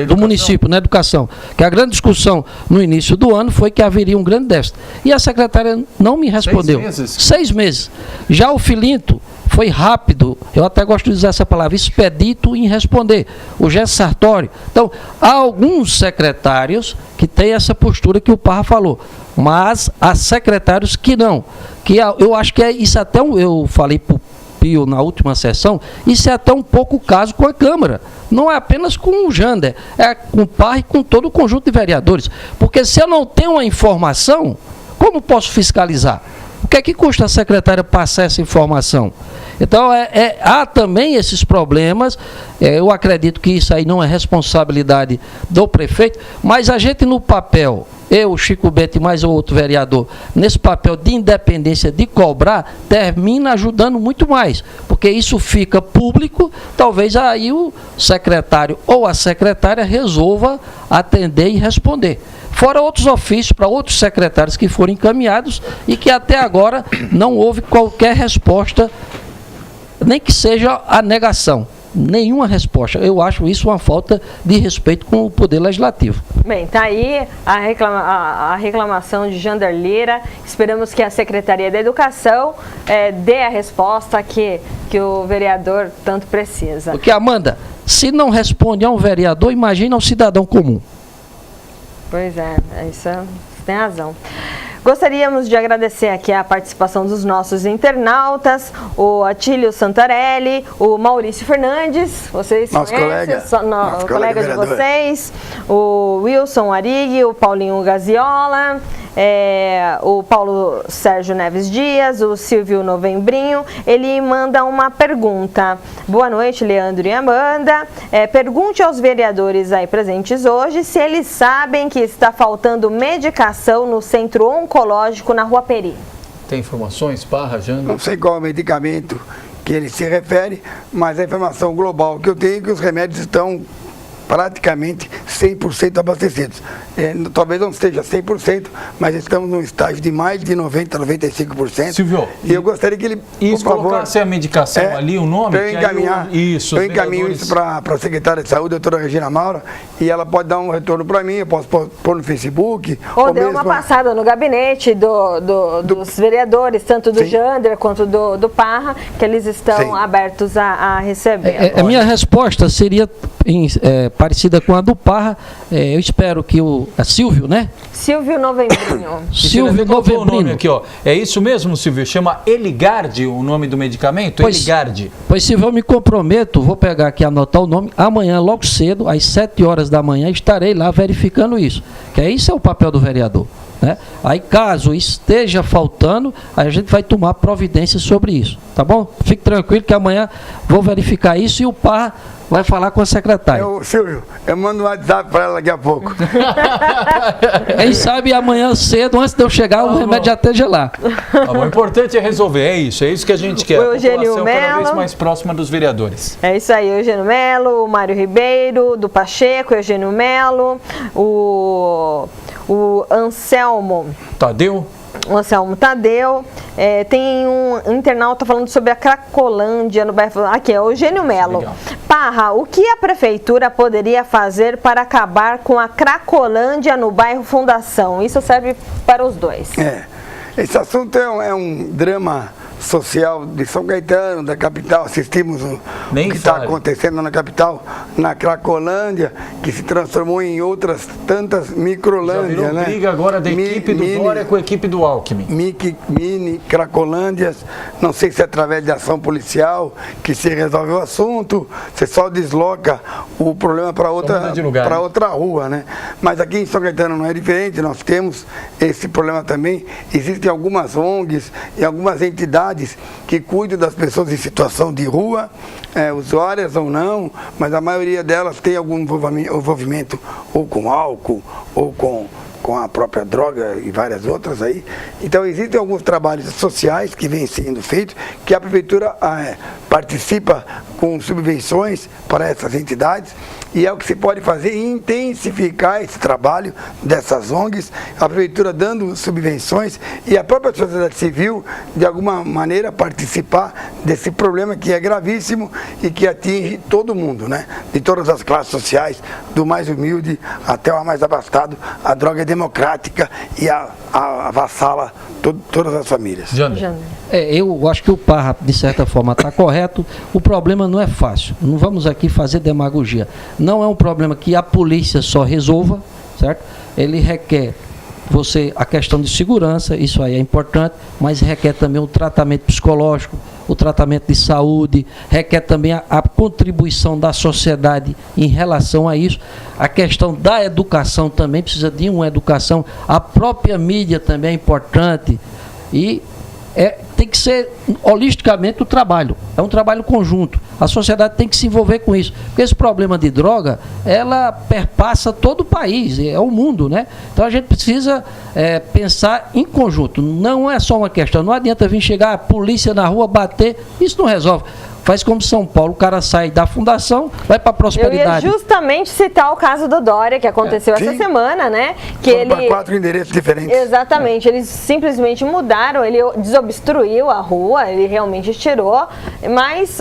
do município na educação. Que a grande discussão no início do ano foi que haveria um grande déficit. E a secretária não me respondeu. 6 meses? 6 meses. Já o Filinto foi rápido, eu até gosto de usar essa palavra, expedito em responder. O Gerson Sartori. Então, há alguns secretários que têm essa postura que o Parra falou, mas há secretários que não. Eu acho que isso até, eu falei para o Pio na última sessão, isso é até um pouco o caso com a Câmara. Não é apenas com o Jander, é com o Parra e com todo o conjunto de vereadores. Porque se eu não tenho uma informação, como posso fiscalizar? O que é que custa a secretária passar essa informação? Então, há também esses problemas, eu acredito que isso aí não é responsabilidade do prefeito, mas a gente no papel, eu, Chico Bento e mais outro vereador, nesse papel de independência de cobrar, termina ajudando muito mais, porque isso fica público, talvez aí o secretário ou a secretária resolva atender e responder. Fora outros ofícios para outros secretários que foram encaminhados e que até agora não houve qualquer resposta, nem que seja a negação. Nenhuma resposta. Eu acho isso uma falta de respeito com o Poder Legislativo. Bem, está aí a reclamação de Jander Lira. Esperamos que a Secretaria da Educação dê a resposta que o vereador tanto precisa. Porque, Amanda, se não responde a um vereador, imagina um cidadão comum. Pois é, isso você tem razão. Gostaríamos de agradecer aqui a participação dos nossos internautas, o Atílio Santarelli, o Maurício Fernandes, vocês conhecem, colega de vocês, o Wilson Arig, o Paulinho Gaziola, o Paulo Sérgio Neves Dias, o Silvio Novembrinho, ele manda uma pergunta. Boa noite, Leandro e Amanda. Pergunte aos vereadores aí presentes hoje se eles sabem que está faltando medicação no centro oncológico na Rua Peri. Tem informações, Parra, Jânio? Não sei qual é o medicamento que ele se refere, mas a informação global que eu tenho é que os remédios estão praticamente 100% abastecidos. Talvez não esteja 100%, mas estamos num estágio de mais de 90%, 95%. Silvio, e eu gostaria que ele, por favor, colocasse a medicação ali, o nome? Eu encaminho isso para a secretária de saúde, a doutora Regina Maura, e ela pode dar um retorno para mim, eu posso pôr no Facebook. Ou dê uma passada no gabinete dos vereadores, tanto do Jander quanto do Parra, que eles estão abertos a receber. A minha resposta seria parecida com a do Parra. Eu espero que o Silvio, né? Silvio Novembrinho. Silvio Novembrinho. O nome aqui, ó. É isso mesmo, Silvio? Chama Eligard o nome do medicamento? Eligard. Pois, Silvio, eu me comprometo, vou pegar aqui e anotar o nome. Amanhã, logo cedo, às 7 horas da manhã, estarei lá verificando isso. Que isso é o papel do vereador. Né? Aí, caso esteja faltando, a gente vai tomar providências sobre isso. Tá bom? Fique tranquilo que amanhã vou verificar isso e o Parra vai falar com a secretária. Silvio, eu mando um WhatsApp para ela daqui a pouco. Quem sabe amanhã cedo, antes de eu chegar, o remédio já esteja lá. O importante é resolver, é isso que a gente quer. O Eugênio Melo, cada vez mais próxima dos vereadores. É isso aí, o Eugênio Melo, o Mário Ribeiro, do Pacheco, o Eugênio Melo, o Anselmo Tadeu. O Anselmo Tadeu, tem um internauta falando sobre a Cracolândia no bairro. Aqui é o Eugênio Melo. Legal. Parra, o que a prefeitura poderia fazer para acabar com a Cracolândia no bairro Fundação? Isso serve para os dois. Esse assunto é um drama social de São Caetano, da capital. Assistimos o que está acontecendo na capital, na Cracolândia, que se transformou em outras tantas microlândias. Já virou briga agora da equipe do Dória com a equipe do Alckmin. Mini Cracolândias, não sei se é através de ação policial que se resolve o assunto, você só desloca o problema para outra rua, né? Mas aqui em São Caetano não é diferente, nós temos esse problema também. Existem algumas ONGs e algumas entidades que cuidam das pessoas em situação de rua, usuárias ou não, mas a maioria delas tem algum envolvimento ou com álcool ou com a própria droga e várias outras aí. Então existem alguns trabalhos sociais que vêm sendo feitos, que a prefeitura participa com subvenções para essas entidades, e é o que se pode fazer, intensificar esse trabalho dessas ONGs, a prefeitura dando subvenções e a própria sociedade civil, de alguma maneira, participar desse problema que é gravíssimo e que atinge todo mundo, né? De todas as classes sociais, do mais humilde até o mais abastado. A droga é democrática e avassala todas as famílias. Eu acho que o Parra, de certa forma, está correto. O problema não é fácil. Não vamos aqui fazer demagogia. Não é um problema que a polícia só resolva, certo? Ele requer a questão de segurança, isso aí é importante, mas requer também o tratamento psicológico, o tratamento de saúde, requer também a contribuição da sociedade em relação a isso. A questão da educação também precisa de uma educação, a própria mídia também é importante e tem que ser holisticamente o trabalho, é um trabalho conjunto. A sociedade tem que se envolver com isso, porque esse problema de droga, ela perpassa todo o país, é o mundo, né? Então a gente precisa pensar em conjunto, não é só uma questão, não adianta vir chegar a polícia na rua, bater, isso não resolve. Faz como São Paulo, o cara sai da fundação, vai para a prosperidade. Eu ia justamente citar o caso do Dória, que aconteceu essa semana, né? Que ele para 4 endereços diferentes. Exatamente, eles simplesmente mudaram, ele desobstruiu a rua, ele realmente tirou, mas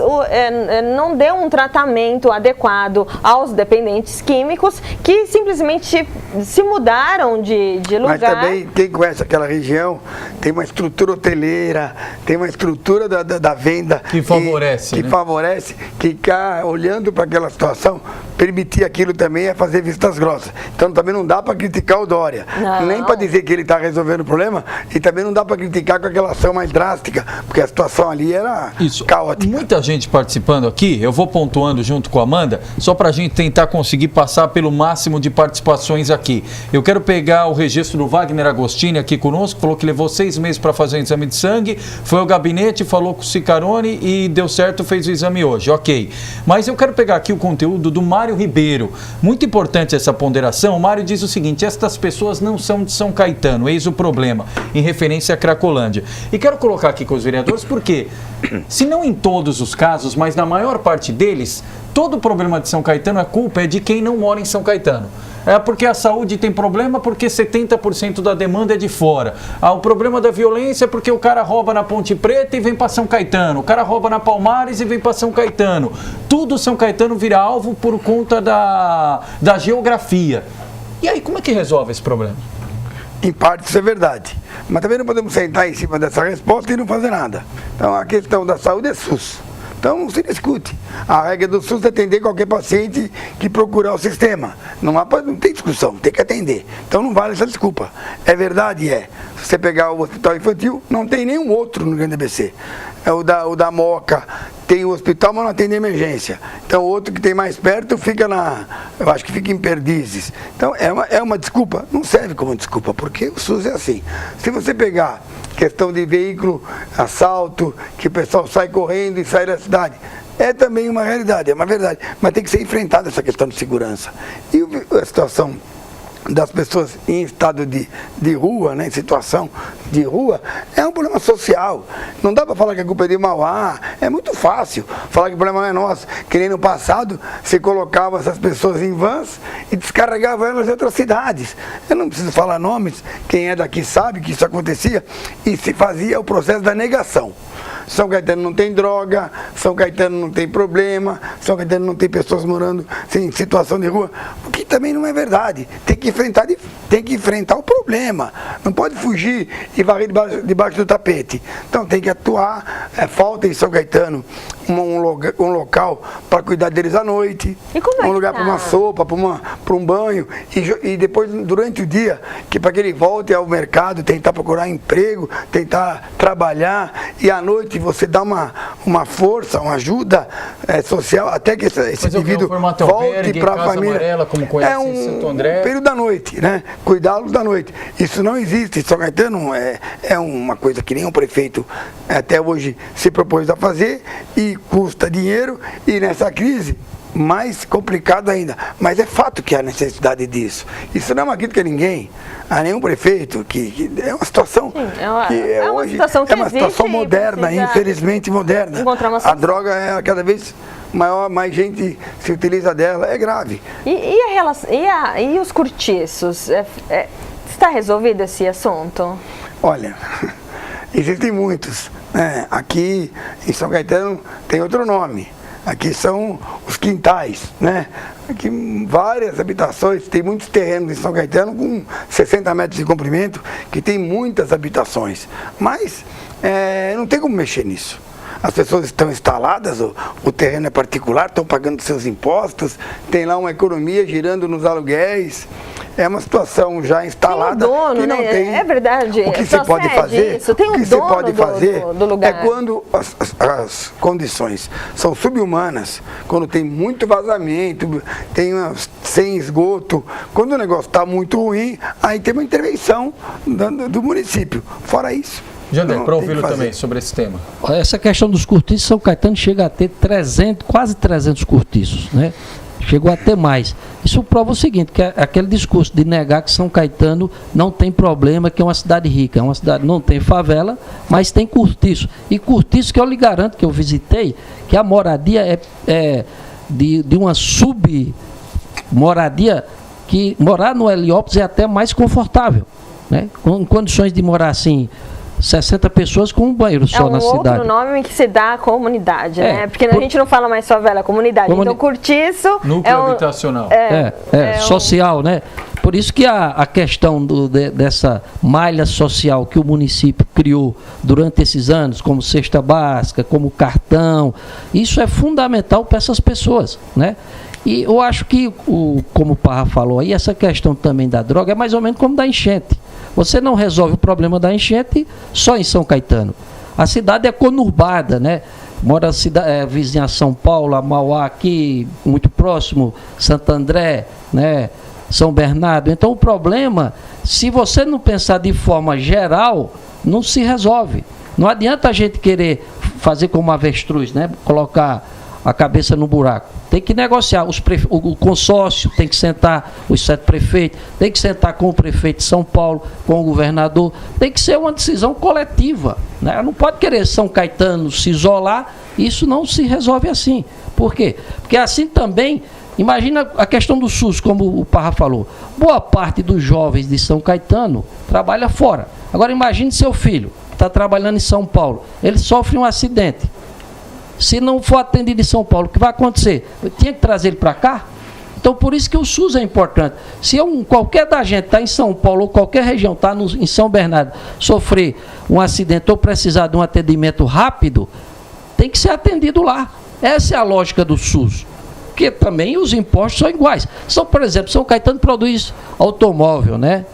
não deu um tratamento adequado aos dependentes químicos, que simplesmente se mudaram de lugar. Mas também, quem conhece aquela região, tem uma estrutura hoteleira, tem uma estrutura da venda que favorece. Que favorece, que ficar olhando para aquela situação, permitir aquilo também é fazer vistas grossas. Então também não dá para criticar o Dória, nem para dizer que ele está resolvendo o problema, e também não dá para criticar com aquela ação mais drástica, porque a situação ali era caótica. Muita gente participando aqui, eu vou pontuando junto com a Amanda, só para a gente tentar conseguir passar pelo máximo de participações aqui. Eu quero pegar o registro do Wagner Agostini aqui conosco, falou que levou 6 meses para fazer um exame de sangue, foi ao gabinete, falou com o Cicarone e deu certo, fez o exame hoje, ok. Mas eu quero pegar aqui o conteúdo do Mário Ribeiro. Muito importante essa ponderação. O Mário diz o seguinte: estas pessoas não são de São Caetano, eis o problema, em referência à Cracolândia. E quero colocar aqui com os vereadores porque, se não em todos os casos, mas na maior parte deles, todo o problema de São Caetano, a culpa é de quem não mora em São Caetano. É porque a saúde tem problema porque 70% da demanda é de fora. O problema da violência é porque o cara rouba na Ponte Preta e vem para São Caetano. O cara rouba na Palmares e vem para São Caetano. Tudo São Caetano vira alvo por conta da geografia. E aí, como é que resolve esse problema? Em parte isso é verdade. Mas também não podemos sentar em cima dessa resposta e não fazer nada. Então a questão da saúde é SUS. Então não se discute. A regra do SUS é atender qualquer paciente que procurar o sistema. Não tem discussão, tem que atender. Então não vale essa desculpa. É verdade, é. Se você pegar o hospital infantil, não tem nenhum outro no Grande ABC. O da Moca tem o hospital, mas não atende emergência. Então o outro que tem mais perto fica eu acho que fica em Perdizes. Então é uma desculpa, não serve como desculpa, porque o SUS é assim. Se você pegar questão de veículo, assalto, que o pessoal sai correndo e sai da cidade, é também uma realidade, é uma verdade, mas tem que ser enfrentada essa questão de segurança. E a situação das pessoas em estado de rua, né, em situação de rua, é um problema social. Não dá para falar que a culpa é de Mauá, é muito fácil falar que o problema não é nosso. Que nem no passado, você colocava essas pessoas em vans e descarregava elas em outras cidades. Eu não preciso falar nomes, quem é daqui sabe que isso acontecia, e se fazia o processo da negação. São Caetano não tem droga, São Caetano não tem problema, São Caetano não tem pessoas morando em situação de rua, o que também não é verdade. Tem que enfrentar o problema, não pode fugir e varrer debaixo do tapete. Então tem que atuar. Falta em São Caetano um local para cuidar deles à noite, um lugar para uma sopa, para um banho, e depois durante o dia, para que ele volte ao mercado, tentar procurar emprego, tentar trabalhar, e à noite você dá uma força, uma ajuda social, até que esse indivíduo volte para a família. Amarela, como conhece em Santo André. Período da noite, né? Cuidá-los da noite. Isso não existe. São Caetano é uma coisa que nem o prefeito até hoje se propôs a fazer, e custa dinheiro, e nessa crise mais complicado ainda. Mas é fato que há necessidade disso. Isso não é uma crítica a ninguém, a nenhum prefeito, que é uma situação é uma situação moderna, infelizmente moderna. A droga é cada vez maior, mais gente se utiliza dela, é grave. E os cortiços? Está resolvido esse assunto? Olha, existem muitos. Aqui em São Caetano tem outro nome. Aqui são os quintais, né? Aqui várias habitações, tem muitos terrenos em São Caetano com 60 metros de comprimento, que tem muitas habitações. Mas não tem como mexer nisso. As pessoas estão instaladas, o terreno é particular, estão pagando seus impostos, tem lá uma economia girando nos aluguéis. É uma situação já instalada. Tem um dono, que não tem. É verdade. O que se pode fazer, do lugar. É quando as condições são sub-humanas, quando tem muito vazamento, sem esgoto, quando o negócio está muito ruim, aí tem uma intervenção do município. Fora isso. Jander, para ouvi-lo também sobre esse tema. Essa questão dos cortiços, São Caetano chega a ter quase 300 cortiços, né? Chegou a ter mais. Isso prova o seguinte, que é aquele discurso de negar que São Caetano não tem problema, que é uma cidade rica, é uma cidade não tem favela, mas tem cortiço. E cortiço que eu lhe garanto, que eu visitei, que a moradia é de uma submoradia, que morar no Heliópolis é até mais confortável, né? Com condições de morar assim, 60 pessoas com um banheiro só na cidade. É um outro nome que se dá à comunidade, né? Porque a gente não fala mais favela, é comunidade. Então, cortiço... Núcleo habitacional. Social, né? Por isso que a questão dessa malha social que o município criou durante esses anos, como cesta básica, como cartão, isso é fundamental para essas pessoas, né? E eu acho que, como o Parra falou aí, essa questão também da droga é mais ou menos como da enchente. Você não resolve o problema da enchente só em São Caetano. A cidade é conurbada, né? Mora vizinha a São Paulo, a Mauá aqui, muito próximo, Santo André, né? São Bernardo. Então o problema, se você não pensar de forma geral, não se resolve. Não adianta a gente querer fazer como avestruz, né? Colocar a cabeça no buraco. Tem que negociar. O consórcio tem que sentar, os 7 prefeitos, tem que sentar com o prefeito de São Paulo, com o governador. Tem que ser uma decisão coletiva, né? Não pode querer São Caetano se isolar. Isso não se resolve assim. Por quê? Porque assim também, imagina a questão do SUS, como o Parra falou. Boa parte dos jovens de São Caetano trabalha fora. Agora imagine seu filho, que está trabalhando em São Paulo. Ele sofre um acidente. Se não for atendido em São Paulo, o que vai acontecer? Eu tinha que trazer ele para cá? Então, por isso que o SUS é importante. Se qualquer da gente está em São Paulo, ou qualquer região, está em São Bernardo, sofrer um acidente ou precisar de um atendimento rápido, tem que ser atendido lá. Essa é a lógica do SUS. Porque também os impostos são iguais. Por exemplo, São Caetano produz automóvel, né?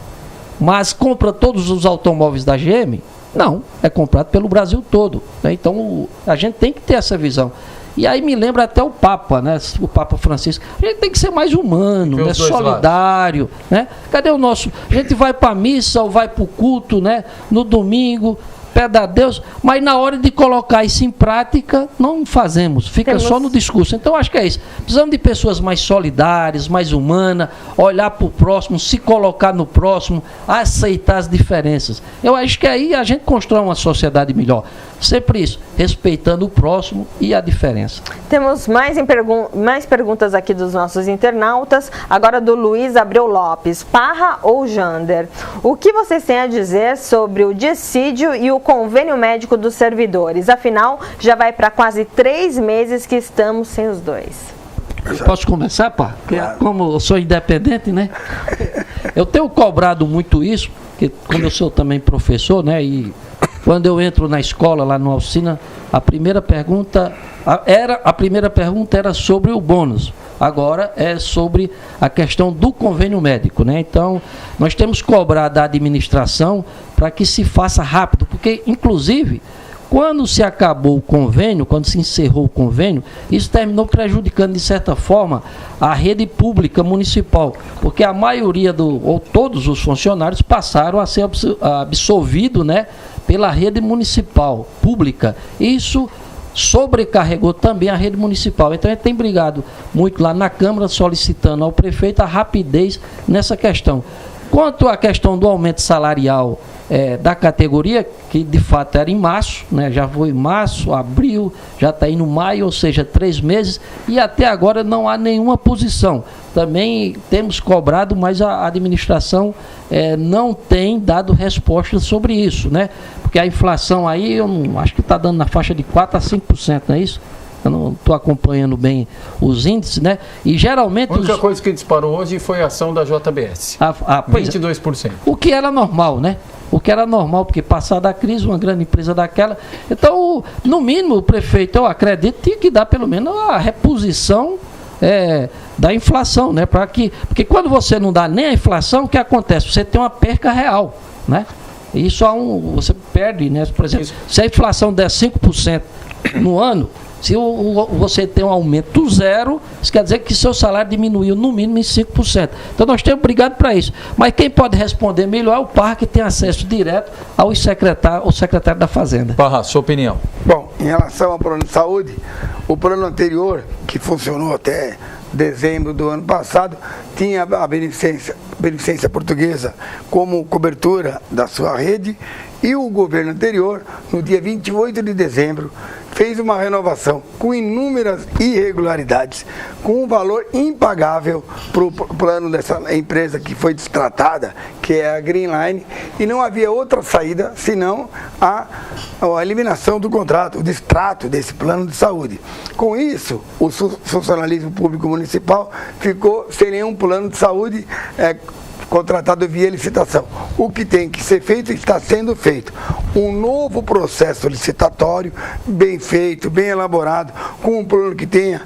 Mas compra todos os automóveis da GM? Não, é comprado pelo Brasil todo, né? Então a gente tem que ter essa visão. E aí me lembra até o Papa, né? O Papa Francisco. A gente tem que ser mais humano, né? Solidário, né? Cadê o nosso? A gente vai para a missa ou vai para o culto, né? No domingo, pede a Deus, mas na hora de colocar isso em prática, não fazemos, fica só no discurso. Então acho que é isso. Precisamos de pessoas mais solidárias, mais humanas, olhar para o próximo, se colocar no próximo, aceitar as diferenças. Eu acho que aí a gente constrói uma sociedade melhor. Sempre isso, respeitando o próximo e a diferença. Temos mais perguntas aqui dos nossos internautas, agora do Luiz Abreu Lopes. Parra ou Jander, o que vocês têm a dizer sobre o dissídio e o convênio médico dos servidores? Afinal, já vai para quase 3 meses que estamos sem os dois. Posso começar, Parra? Claro. Como eu sou independente, né? Eu tenho cobrado muito isso, porque como eu sou também professor, né? E quando eu entro na escola, lá no Alcina, a primeira pergunta era sobre o bônus. Agora é sobre a questão do convênio médico, né? Então, nós temos que cobrar da administração para que se faça rápido, porque, inclusive, quando se acabou o convênio, quando se encerrou o convênio, isso terminou prejudicando, de certa forma, a rede pública municipal, porque a maioria, ou todos os funcionários passaram a ser absolvidos, né, pela rede municipal pública. Isso sobrecarregou também a rede municipal. Então a gente tem brigado muito lá na Câmara, solicitando ao prefeito a rapidez nessa questão. Quanto à questão do aumento salarial da categoria, que de fato era em março, né, já foi março, abril, já está indo maio, ou seja, 3 meses, e até agora não há nenhuma posição. Também temos cobrado, mas a administração não tem dado resposta sobre isso, né? Porque a inflação aí, eu não, acho que está dando na faixa de 4% a 5%, não é isso? Eu não estou acompanhando bem os índices, né? E geralmente... A única coisa que disparou hoje foi a ação da JBS. 22%. O que era normal, né? O que era normal, porque passada a crise, uma grande empresa daquela... Então, no mínimo, o prefeito, eu acredito, tinha que dar pelo menos a reposição da inflação, né? Porque quando você não dá nem a inflação, o que acontece? Você tem uma perca real, né? Isso você perde, né? Por exemplo, se a inflação der 5% no ano, se você tem um aumento zero, isso quer dizer que seu salário diminuiu no mínimo em 5%. Então nós temos brigado para isso. Mas quem pode responder melhor é o Parra, que tem acesso direto ao secretário da Fazenda. Parra, sua opinião. Bom, em relação ao plano de saúde, o plano anterior, que funcionou até dezembro do ano passado, tinha a Beneficência Portuguesa como cobertura da sua rede, e o governo anterior, no dia 28 de dezembro, fez uma renovação com inúmeras irregularidades, com um valor impagável para o plano dessa empresa que foi destratada, que é a Greenline, e não havia outra saída senão a eliminação do contrato, o distrato desse plano de saúde. Com isso, o funcionalismo público municipal ficou sem nenhum plano de saúde contratado via licitação. O que tem que ser feito está sendo feito. Um novo processo licitatório, bem feito, bem elaborado, com um plano que tenha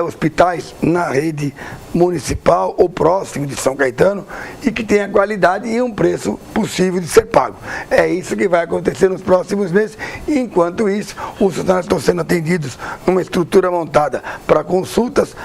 hospitais na rede municipal ou próximo de São Caetano e que tenha qualidade e um preço possível de ser pago. É isso que vai acontecer nos próximos meses. Enquanto isso, os funcionários estão sendo atendidos numa estrutura montada para consultas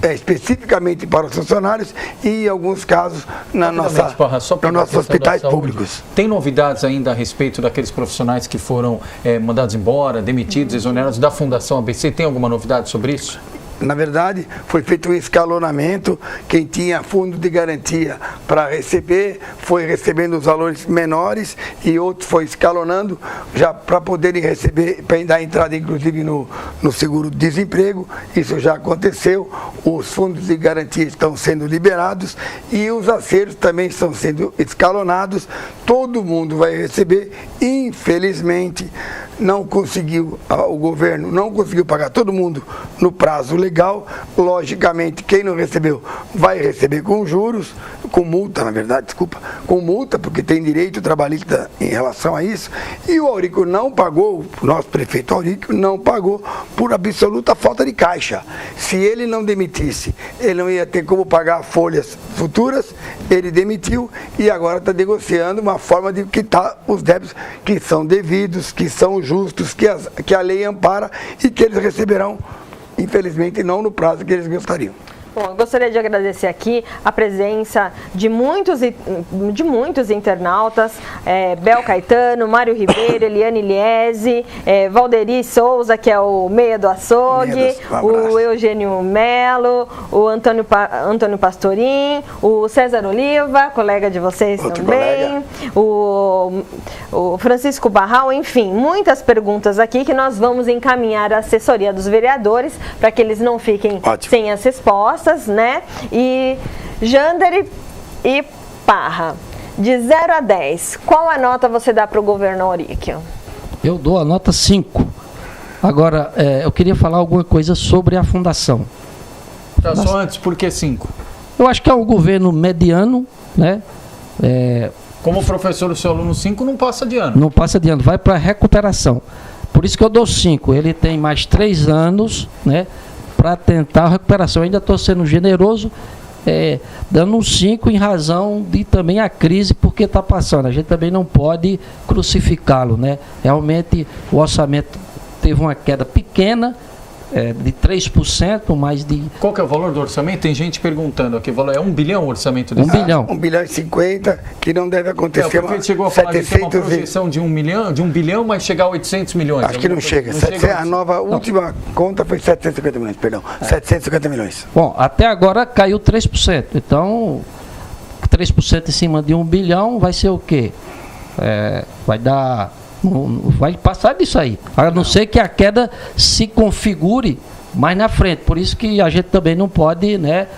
especificamente para os funcionários e, em alguns casos, nos nossos hospitais públicos. Tem novidades ainda a respeito daqueles profissionais que foram mandados embora, demitidos, exonerados da Fundação ABC? Tem alguma novidade sobre isso? Na verdade, foi feito um escalonamento. Quem tinha fundo de garantia para receber, foi recebendo os valores menores e outros foi escalonando já para poderem receber, para dar entrada inclusive no seguro-desemprego. Isso já aconteceu, os fundos de garantia estão sendo liberados e os acertos também estão sendo escalonados. Todo mundo vai receber, infelizmente, o governo não conseguiu pagar todo mundo no prazo legal. Logicamente, quem não recebeu vai receber com juros, com multa, na verdade, com multa, porque tem direito trabalhista em relação a isso. E o Aurico não pagou, o nosso prefeito Aurico não pagou por absoluta falta de caixa. Se ele não demitisse, ele não ia ter como pagar folhas futuras, ele demitiu e agora está negociando uma forma de quitar os débitos que são devidos, que são justos, que a lei ampara e que eles receberão, infelizmente, não no prazo que eles gostariam. Bom, eu gostaria de agradecer aqui a presença de muitos internautas, Bel Caetano, Mário Ribeiro, Eliane Liese, Valderi Souza, que é o Meia do Açougue, o Eugênio Melo, o Antônio Pastorim, o César Oliva, colega de vocês outro também, o Francisco Barral, enfim, muitas perguntas aqui que nós vamos encaminhar à assessoria dos vereadores para que eles não fiquem sem as respostas. Né? E Jander e Parra, de 0 a 10, qual a nota você dá para o governo Aurico? Eu dou a nota 5. Agora, eu queria falar alguma coisa sobre a fundação. Só antes, por que 5? Eu acho que é um governo mediano, né? Como professor, o seu aluno 5 não passa de ano. Não passa de ano, vai para recuperação. Por isso que eu dou 5. Ele tem mais 3 anos, né? Para tentar a recuperação. Eu ainda estou sendo generoso, dando um 5 em razão de também a crise porque está passando. A gente também não pode crucificá-lo, né? Realmente o orçamento teve uma queda pequena, de 3%, mais de... Qual que é o valor do orçamento? Tem gente perguntando aqui, é 1 bilhão o orçamento desse 1 bilhão. 1 bilhão e 50, que não deve acontecer. O prefeito chegou a falar de ter uma projeção de 1 bilhão, mas chegar a 800 milhões. Acho que não chega. A última conta foi 750 milhões, perdão. 750 milhões. Bom, até agora caiu 3%. Então, 3% em cima de 1 bilhão vai ser o quê? Vai dar... vai passar disso aí, a não ser que a queda se configure mais na frente. Por isso que a gente também não pode, né,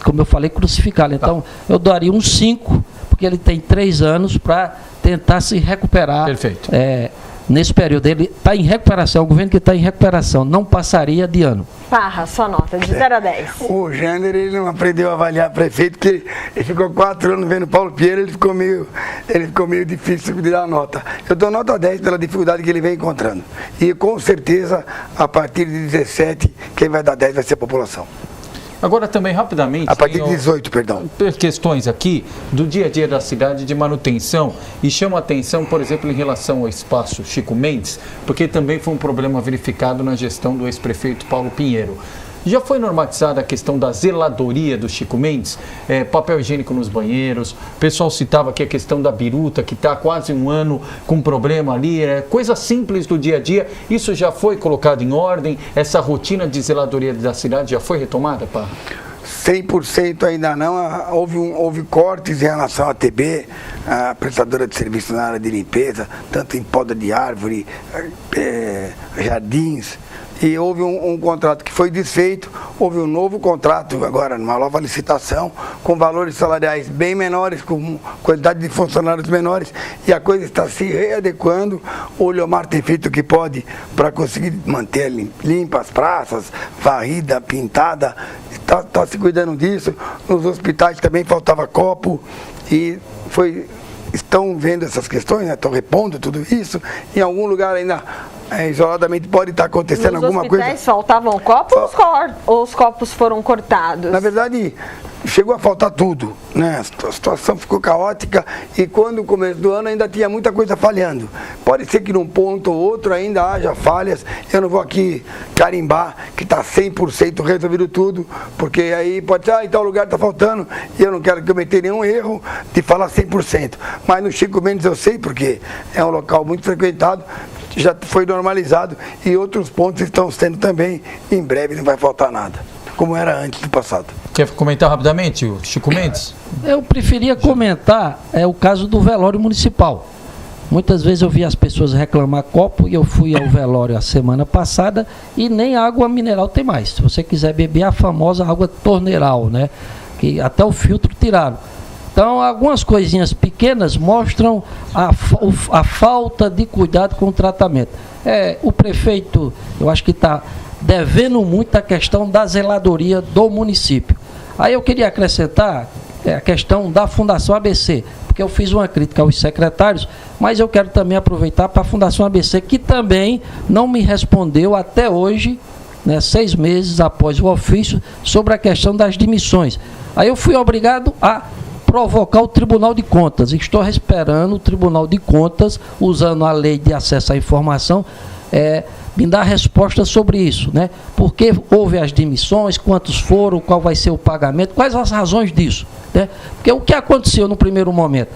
como eu falei, crucificá-lo. Então, eu daria um 5, porque ele tem 3 anos para tentar se recuperar. Perfeito. Nesse período, ele está em recuperação, o governo que está em recuperação, não passaria de ano. Parra, sua nota, de 0 a 10. O Jander, ele não aprendeu a avaliar prefeito, porque ele ficou 4 anos vendo Paulo Pierre, ele ficou meio difícil de dar nota. Eu dou nota 10 pela dificuldade que ele vem encontrando. E com certeza, a partir de 17, quem vai dar 10 vai ser a população. Agora também, rapidamente... A partir de 18, perdão. Questões aqui do dia a dia da cidade de manutenção e chama a atenção, por exemplo, em relação ao espaço Chico Mendes, porque também foi um problema verificado na gestão do ex-prefeito Paulo Pinheiro. Já foi normatizada a questão da zeladoria do Chico Mendes, papel higiênico nos banheiros, o pessoal citava aqui a questão da biruta, que está há quase um ano com problema ali, coisa simples do dia a dia. Isso já foi colocado em ordem? Essa rotina de zeladoria da cidade já foi retomada, Pá? 100% ainda não. Houve cortes em relação à TB, a prestadora de serviço na área de limpeza, tanto em poda de árvore, jardins. E houve um contrato que foi desfeito, houve um novo contrato agora, numa nova licitação, com valores salariais bem menores, com quantidade de funcionários menores, e a coisa está se readequando. O Leomar tem feito o que pode para conseguir manter limpa as praças, varrida, pintada, tá se cuidando disso. Nos hospitais também faltava copo e estão vendo essas questões, né? Estão repondo tudo isso. Em algum lugar ainda isoladamente pode estar acontecendo alguma coisa. Nos hospitais faltavam copos ou os copos foram cortados? Na verdade, chegou a faltar tudo, né? A situação ficou caótica e quando no começo do ano ainda tinha muita coisa falhando. Pode ser que num ponto ou outro ainda haja falhas. Eu não vou aqui carimbar que está 100% resolvido tudo, porque aí pode ser, em tal lugar está faltando, e eu não quero cometer nenhum erro de falar 100%. Mas no Chico Mendes eu sei, porque é um local muito frequentado, já foi normalizado e outros pontos estão sendo também, em breve não vai faltar nada, como era antes do passado. Quer comentar rapidamente, o Chico Mendes? Eu preferia comentar o caso do velório municipal. Muitas vezes eu vi as pessoas reclamar copo e eu fui ao velório a semana passada e nem água mineral tem mais. Se você quiser beber a famosa água torneiral, né? Que até o filtro tiraram. Então, algumas coisinhas pequenas mostram a falta de cuidado com o tratamento. O prefeito, eu acho que está devendo muito a questão da zeladoria do município. Aí eu queria acrescentar a questão da Fundação ABC, porque eu fiz uma crítica aos secretários, mas eu quero também aproveitar para a Fundação ABC, que também não me respondeu até hoje, né, 6 meses após o ofício, sobre a questão das demissões. Aí eu fui obrigado a provocar o Tribunal de Contas. Estou esperando o Tribunal de Contas, usando a lei de acesso à informação, me dar resposta sobre isso, né? Por que houve as demissões, quantos foram, qual vai ser o pagamento, quais as razões disso, né? Porque o que aconteceu no primeiro momento?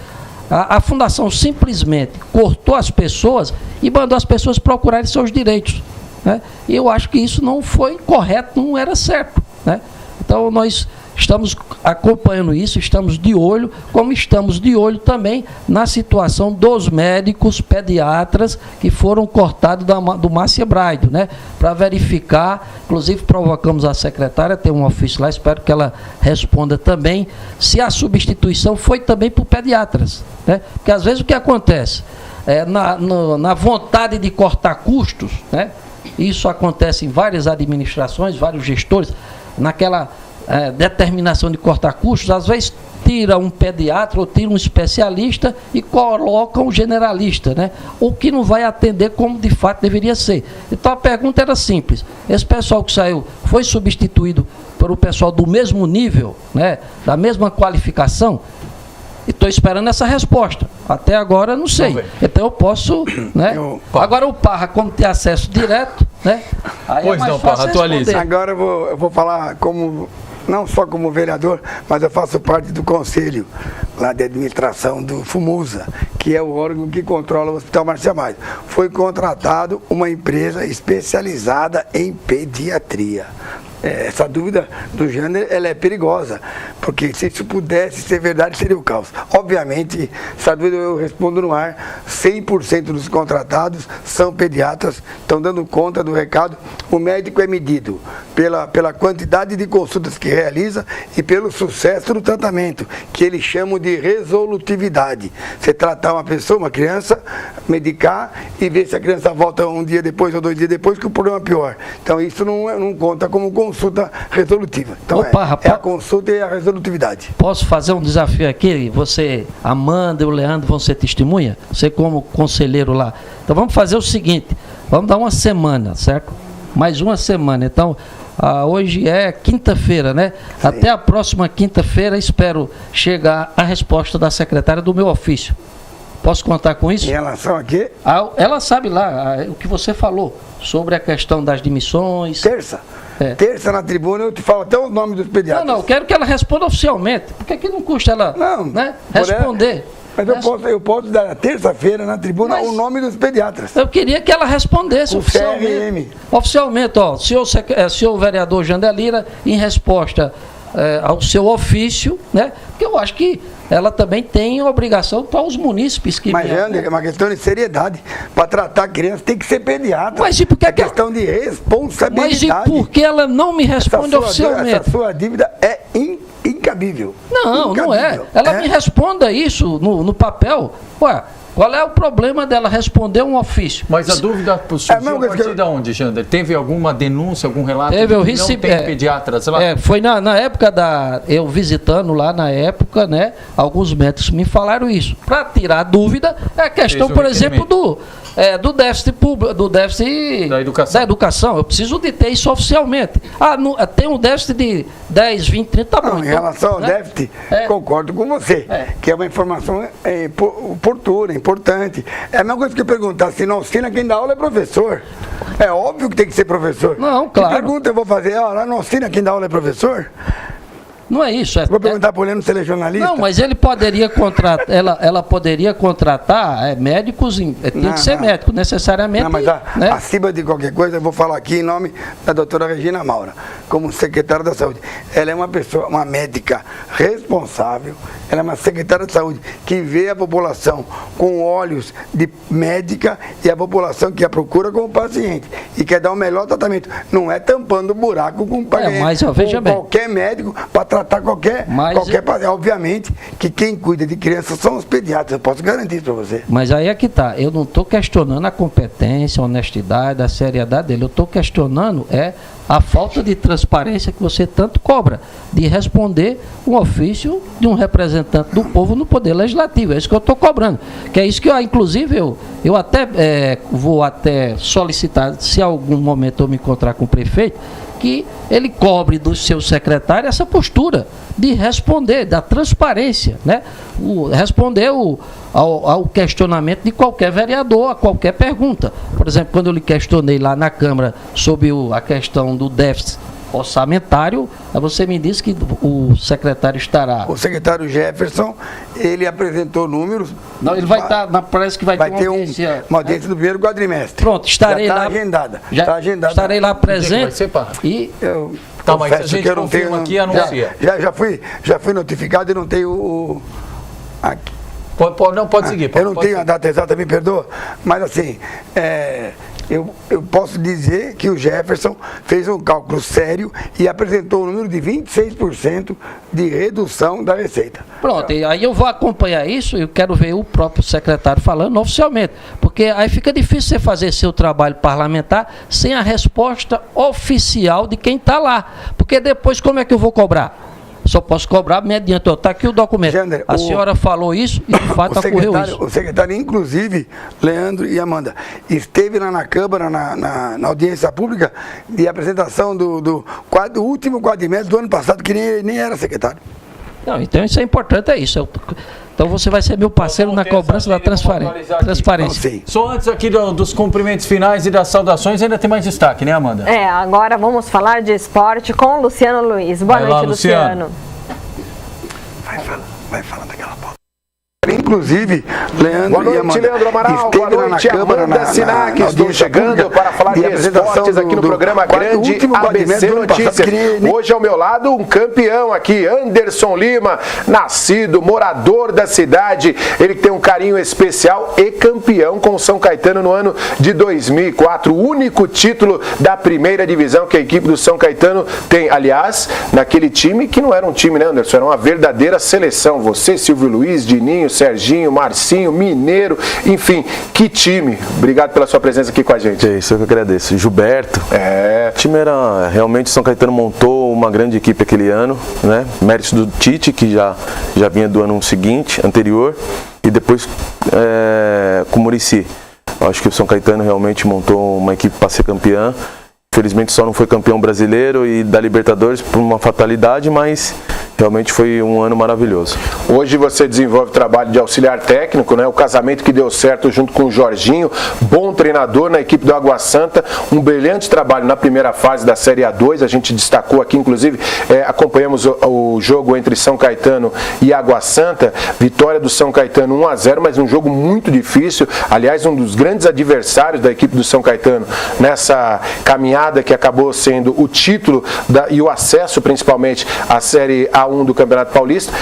A Fundação simplesmente cortou as pessoas e mandou as pessoas procurarem seus direitos, né? E eu acho que isso não foi correto, não era certo, né? Então nós estamos acompanhando isso, estamos de olho, como estamos de olho também na situação dos médicos pediatras que foram cortados do Márcia Braido, né? Para verificar, inclusive provocamos a secretária, tem um ofício lá, espero que ela responda também, se a substituição foi também por pediatras, né? Porque às vezes o que acontece? Na vontade de cortar custos, né? Isso acontece em várias administrações, vários gestores, naquela determinação de cortar custos, às vezes tira um pediatra ou tira um especialista e coloca um generalista, né? O que não vai atender como de fato deveria ser. Então a pergunta era simples: esse pessoal que saiu foi substituído por um pessoal do mesmo nível, né? Da mesma qualificação? E estou esperando essa resposta. Até agora não sei. Então eu posso, né? Agora o Parra, como tem acesso direto, né? Aí pois não, Parra, atualiza. Agora eu vou falar não só como vereador, mas eu faço parte do conselho lá de administração do FUMUSA, que é o órgão que controla o Hospital Márcia Braido. Foi contratado uma empresa especializada em pediatria. Essa dúvida do Jander, ela é perigosa, porque se isso pudesse ser verdade, seria o caos. Obviamente, essa dúvida eu respondo no ar, 100% dos contratados são pediatras, estão dando conta do recado. O médico é medido pela quantidade de consultas que realiza e pelo sucesso do tratamento, que eles chamam de resolutividade. Você tratar uma pessoa, uma criança, medicar e ver se a criança volta um dia depois ou 2 dias depois, que o problema é pior. Então isso não conta como consulta resolutiva. Então a consulta e a resolutividade. Posso fazer um desafio aqui? Você, Amanda e o Leandro vão ser testemunha? Você como conselheiro lá. Então vamos fazer o seguinte, vamos dar uma semana, certo? Mais uma semana. Então, hoje é quinta-feira, né? Sim. Até a próxima quinta-feira espero chegar a resposta da secretária do meu ofício. Posso contar com isso? Em relação a quê? Ela sabe lá o que você falou sobre a questão das demissões. Terça na tribuna eu te falo até o nome dos pediatras. Não, eu quero que ela responda oficialmente, porque aqui não custa ela responder. Mas eu posso dar na terça-feira na tribuna o nome dos pediatras. Eu queria que ela respondesse oficialmente. Oficialmente, senhor vereador Jander Lira, em resposta ao seu ofício, né? Porque eu acho que ela também tem obrigação para os munícipes que... Mas, Jander, é uma questão de seriedade. Para tratar criança tem que ser pediatra. Mas e por que questão de responsabilidade. Mas e por que ela não me responde oficialmente? Essa sua dívida é incabível. Não é. Ela me responda isso no papel. Ué, Qual é o problema dela responder um ofício? Mas a dúvida surgiu a partir de onde, Jander? Teve alguma denúncia, algum relato de que não tem pediatras lá? Foi na época eu visitando lá na época, né? Alguns médicos me falaram isso. Para tirar a dúvida, é a questão, por exemplo, do déficit público, do déficit da educação. Eu preciso de ter isso oficialmente. Tem um déficit de 10, 20, 30, tá bom. Em relação ao déficit, concordo com você, que é uma informação oportuna, importante. É a mesma coisa que eu perguntar, se não ensina, quem dá aula é professor. É óbvio que tem que ser professor. Não, claro. Que pergunta eu vou fazer? Lá não ensina, quem dá aula é professor? Não é isso. Vou perguntar para o Leandro se ele é jornalista. Não, mas ele poderia contratar, ela poderia contratar médicos, tem que ser médico, necessariamente. Não, mas acima de qualquer coisa, eu vou falar aqui em nome da doutora Regina Maura, como secretária da Saúde. Ela é uma pessoa, uma médica responsável, ela é uma secretária de saúde que vê a população com olhos de médica e a população que a procura como paciente e quer dar o melhor tratamento. Não é tampando buraco com qualquer médico para tratar qualquer paciente. Obviamente que quem cuida de crianças são os pediatras, eu posso garantir isso para você. Mas aí é que tá, eu não estou questionando a competência, a honestidade, a seriedade dele, eu estou questionando a falta de transparência que você tanto cobra, de responder um ofício de um representante do povo no Poder Legislativo. É isso que eu estou cobrando. Que é isso que inclusive, eu até vou até solicitar, se algum momento eu me encontrar com o prefeito, que ele cobre do seu secretário essa postura de responder, da transparência, né? Responder ao questionamento de qualquer vereador, a qualquer pergunta. Por exemplo, quando eu lhe questionei lá na Câmara sobre a questão do déficit orçamentário, você me disse que o secretário estará... O secretário Jefferson, ele apresentou números... Não, ele vai estar, parece que vai ter uma audiência do primeiro quadrimestre. Pronto, estarei lá... Está agendada. Estarei lá presente. Tá, mas a gente confirma aqui e anuncia. Já fui notificado e não tenho aqui. Pode seguir. Eu não tenho a data exata, me perdoa, mas assim, eu posso dizer que o Jefferson fez um cálculo sério e apresentou um número de 26% de redução da receita. Pronto, e aí eu vou acompanhar isso e eu quero ver o próprio secretário falando oficialmente, porque aí fica difícil você fazer seu trabalho parlamentar sem a resposta oficial de quem está lá, porque depois como é que eu vou cobrar? Só posso cobrar mediante, está aqui o documento. Jander, a senhora falou isso e de fato ocorreu isso. O secretário, inclusive, Leandro e Amanda, esteve lá na Câmara, na audiência pública, de apresentação do último quadrimestre do ano passado, que nem era secretário. Não, então isso é importante, é isso. Então você vai ser meu parceiro na cobrança da transparência. Só antes aqui dos cumprimentos finais e das saudações, ainda tem mais destaque, né, Amanda? Agora vamos falar de esporte com o Luciano Luiz. Boa noite, Luciano. Vai falar daquela bola. Inclusive, Leandro e Amanda, Leandro Amaral, esteve lá na Câmara, Amanda Sinac, estou chegando para falar de esportes aqui no programa Grande ABC Notícias. Hoje ao meu lado um campeão aqui, Anderson Lima, nascido, morador da cidade, ele que tem um carinho especial e campeão com o São Caetano no ano de 2004, o único título da primeira divisão que a equipe do São Caetano tem, aliás, naquele time que não era um time, né, Anderson? Era uma verdadeira seleção, você, Silvio Luiz, Dininho, Serginho, Marcinho, Mineiro, enfim, que time. Obrigado pela sua presença aqui com a gente. É isso, eu que agradeço. Gilberto. O time era, realmente, São Caetano montou uma grande equipe aquele ano, né? Méritos do Tite, que já vinha do ano seguinte, anterior, e depois com o Muricy. Acho que o São Caetano realmente montou uma equipe para ser campeã. Infelizmente só não foi campeão brasileiro e da Libertadores por uma fatalidade, mas realmente foi um ano maravilhoso. Hoje você desenvolve trabalho de auxiliar técnico, né? O casamento que deu certo junto com o Jorginho, bom treinador na equipe do Água Santa, um brilhante trabalho na primeira fase da Série A2, a gente destacou aqui, inclusive acompanhamos o jogo entre São Caetano e Água Santa, vitória do São Caetano 1-0, mas um jogo muito difícil, aliás um dos grandes adversários da equipe do São Caetano nessa caminhada que acabou sendo o título e o acesso principalmente à Série A1 do Campeonato Paulista.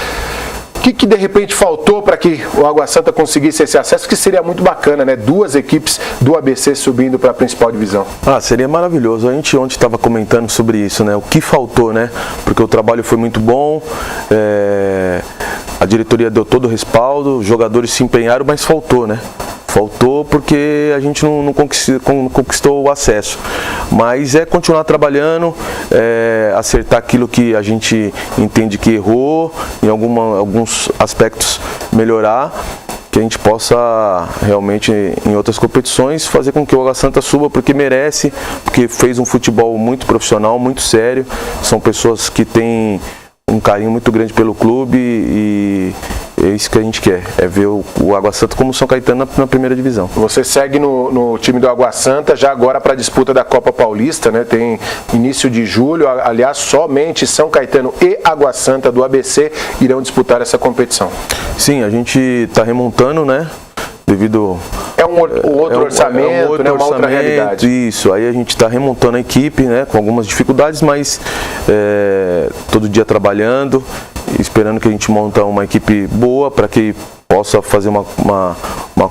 O que de repente faltou para que o Água Santa conseguisse esse acesso, que seria muito bacana, né? 2 equipes do ABC subindo para a principal divisão. Seria maravilhoso. A gente ontem estava comentando sobre isso, né? O que faltou, né? Porque o trabalho foi muito bom, a diretoria deu todo o respaldo, os jogadores se empenharam, mas faltou, né? Faltou porque a gente não conquistou o acesso. Mas é continuar trabalhando, acertar aquilo que a gente entende que errou, em alguns aspectos melhorar, que a gente possa realmente em outras competições fazer com que o Água Santa suba, porque merece, porque fez um futebol muito profissional, muito sério. São pessoas que têm um carinho muito grande pelo clube e é isso que a gente quer, é ver o Água Santa como o São Caetano na primeira divisão. Você segue no time do Água Santa já agora para a disputa da Copa Paulista, né? Tem início de julho, aliás, somente São Caetano e Água Santa do ABC irão disputar essa competição. Sim, a gente está remontando, né? Devido... É um outro orçamento, né? Uma outra realidade. Isso, aí a gente está remontando a equipe, né? Com algumas dificuldades, mas todo dia trabalhando, esperando que a gente monte uma equipe boa para que possa fazer uma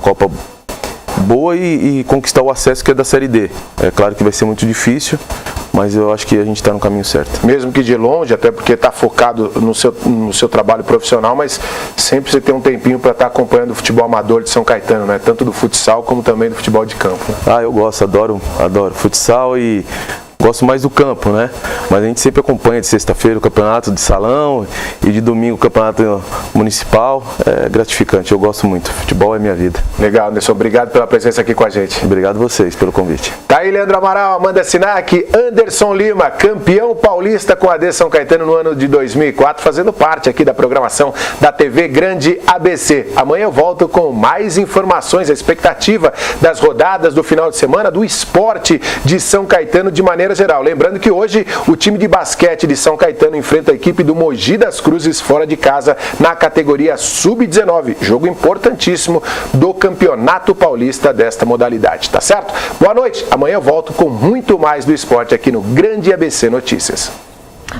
Copa boa e conquistar o acesso que é da Série D. É claro que vai ser muito difícil, mas eu acho que a gente está no caminho certo. Mesmo que de longe, até porque está focado no seu trabalho profissional, mas sempre você tem um tempinho para estar acompanhando o futebol amador de São Caetano, né? Tanto do futsal como também do futebol de campo. Né? Ah, eu gosto, adoro futsal e gosto mais do campo, né? Mas a gente sempre acompanha de sexta-feira o campeonato de salão e de domingo o campeonato municipal. É gratificante, eu gosto muito. Futebol é minha vida. Legal, Anderson. Obrigado pela presença aqui com a gente. Obrigado a vocês pelo convite. Tá aí Leandro Amaral, Amanda Sinac, Anderson Lima, campeão paulista com a AD São Caetano no ano de 2004, fazendo parte aqui da programação da TV Grande ABC. Amanhã eu volto com mais informações, a expectativa das rodadas do final de semana do esporte de São Caetano de maneira geral. Lembrando que hoje o time de basquete de São Caetano enfrenta a equipe do Mogi das Cruzes fora de casa na categoria Sub-19. Jogo importantíssimo do Campeonato Paulista desta modalidade, tá certo? Boa noite. Amanhã eu volto com muito mais do esporte aqui no Grande ABC Notícias.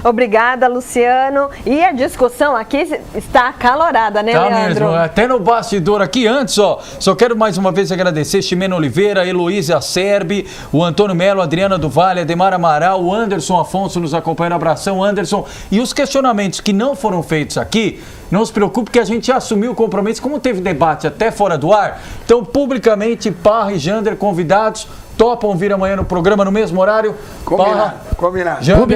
Obrigada, Luciano. E a discussão aqui está acalorada, né, Leandro? Mesmo. Até no bastidor aqui antes, só quero mais uma vez agradecer Ximena Oliveira, Heloísa Serbi, o Antônio Melo, Adriana do Vale, Ademar Amaral, o Anderson Afonso nos acompanhando. Abração, Anderson. E os questionamentos que não foram feitos aqui, não se preocupe que a gente já assumiu o compromisso, como teve debate até fora do ar. Então, publicamente, Parra e Jander convidados, topam vir amanhã no programa no mesmo horário? Combinado.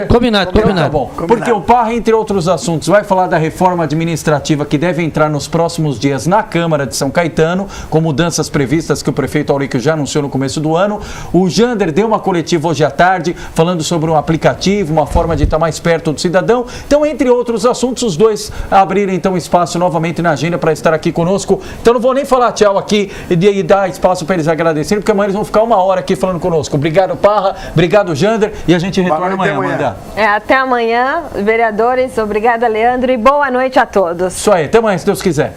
Combinado. Tá bom. Porque o Parra, entre outros assuntos, vai falar da reforma administrativa que deve entrar nos próximos dias na Câmara de São Caetano, com mudanças previstas que o prefeito Aurico já anunciou no começo do ano. O Jander deu uma coletiva hoje à tarde, falando sobre um aplicativo, uma forma de estar mais perto do cidadão. Então, entre outros assuntos, os dois abriram então espaço novamente na agenda para estar aqui conosco. Então, não vou nem falar tchau aqui e dar espaço para eles agradecerem, porque amanhã eles vão ficar uma hora aqui falando conosco. Obrigado, Parra. Obrigado, Jander. E a gente retorna amanhã, Amanda. Até amanhã, vereadores. Obrigada, Leandro. E boa noite a todos. Isso aí. Até amanhã, se Deus quiser.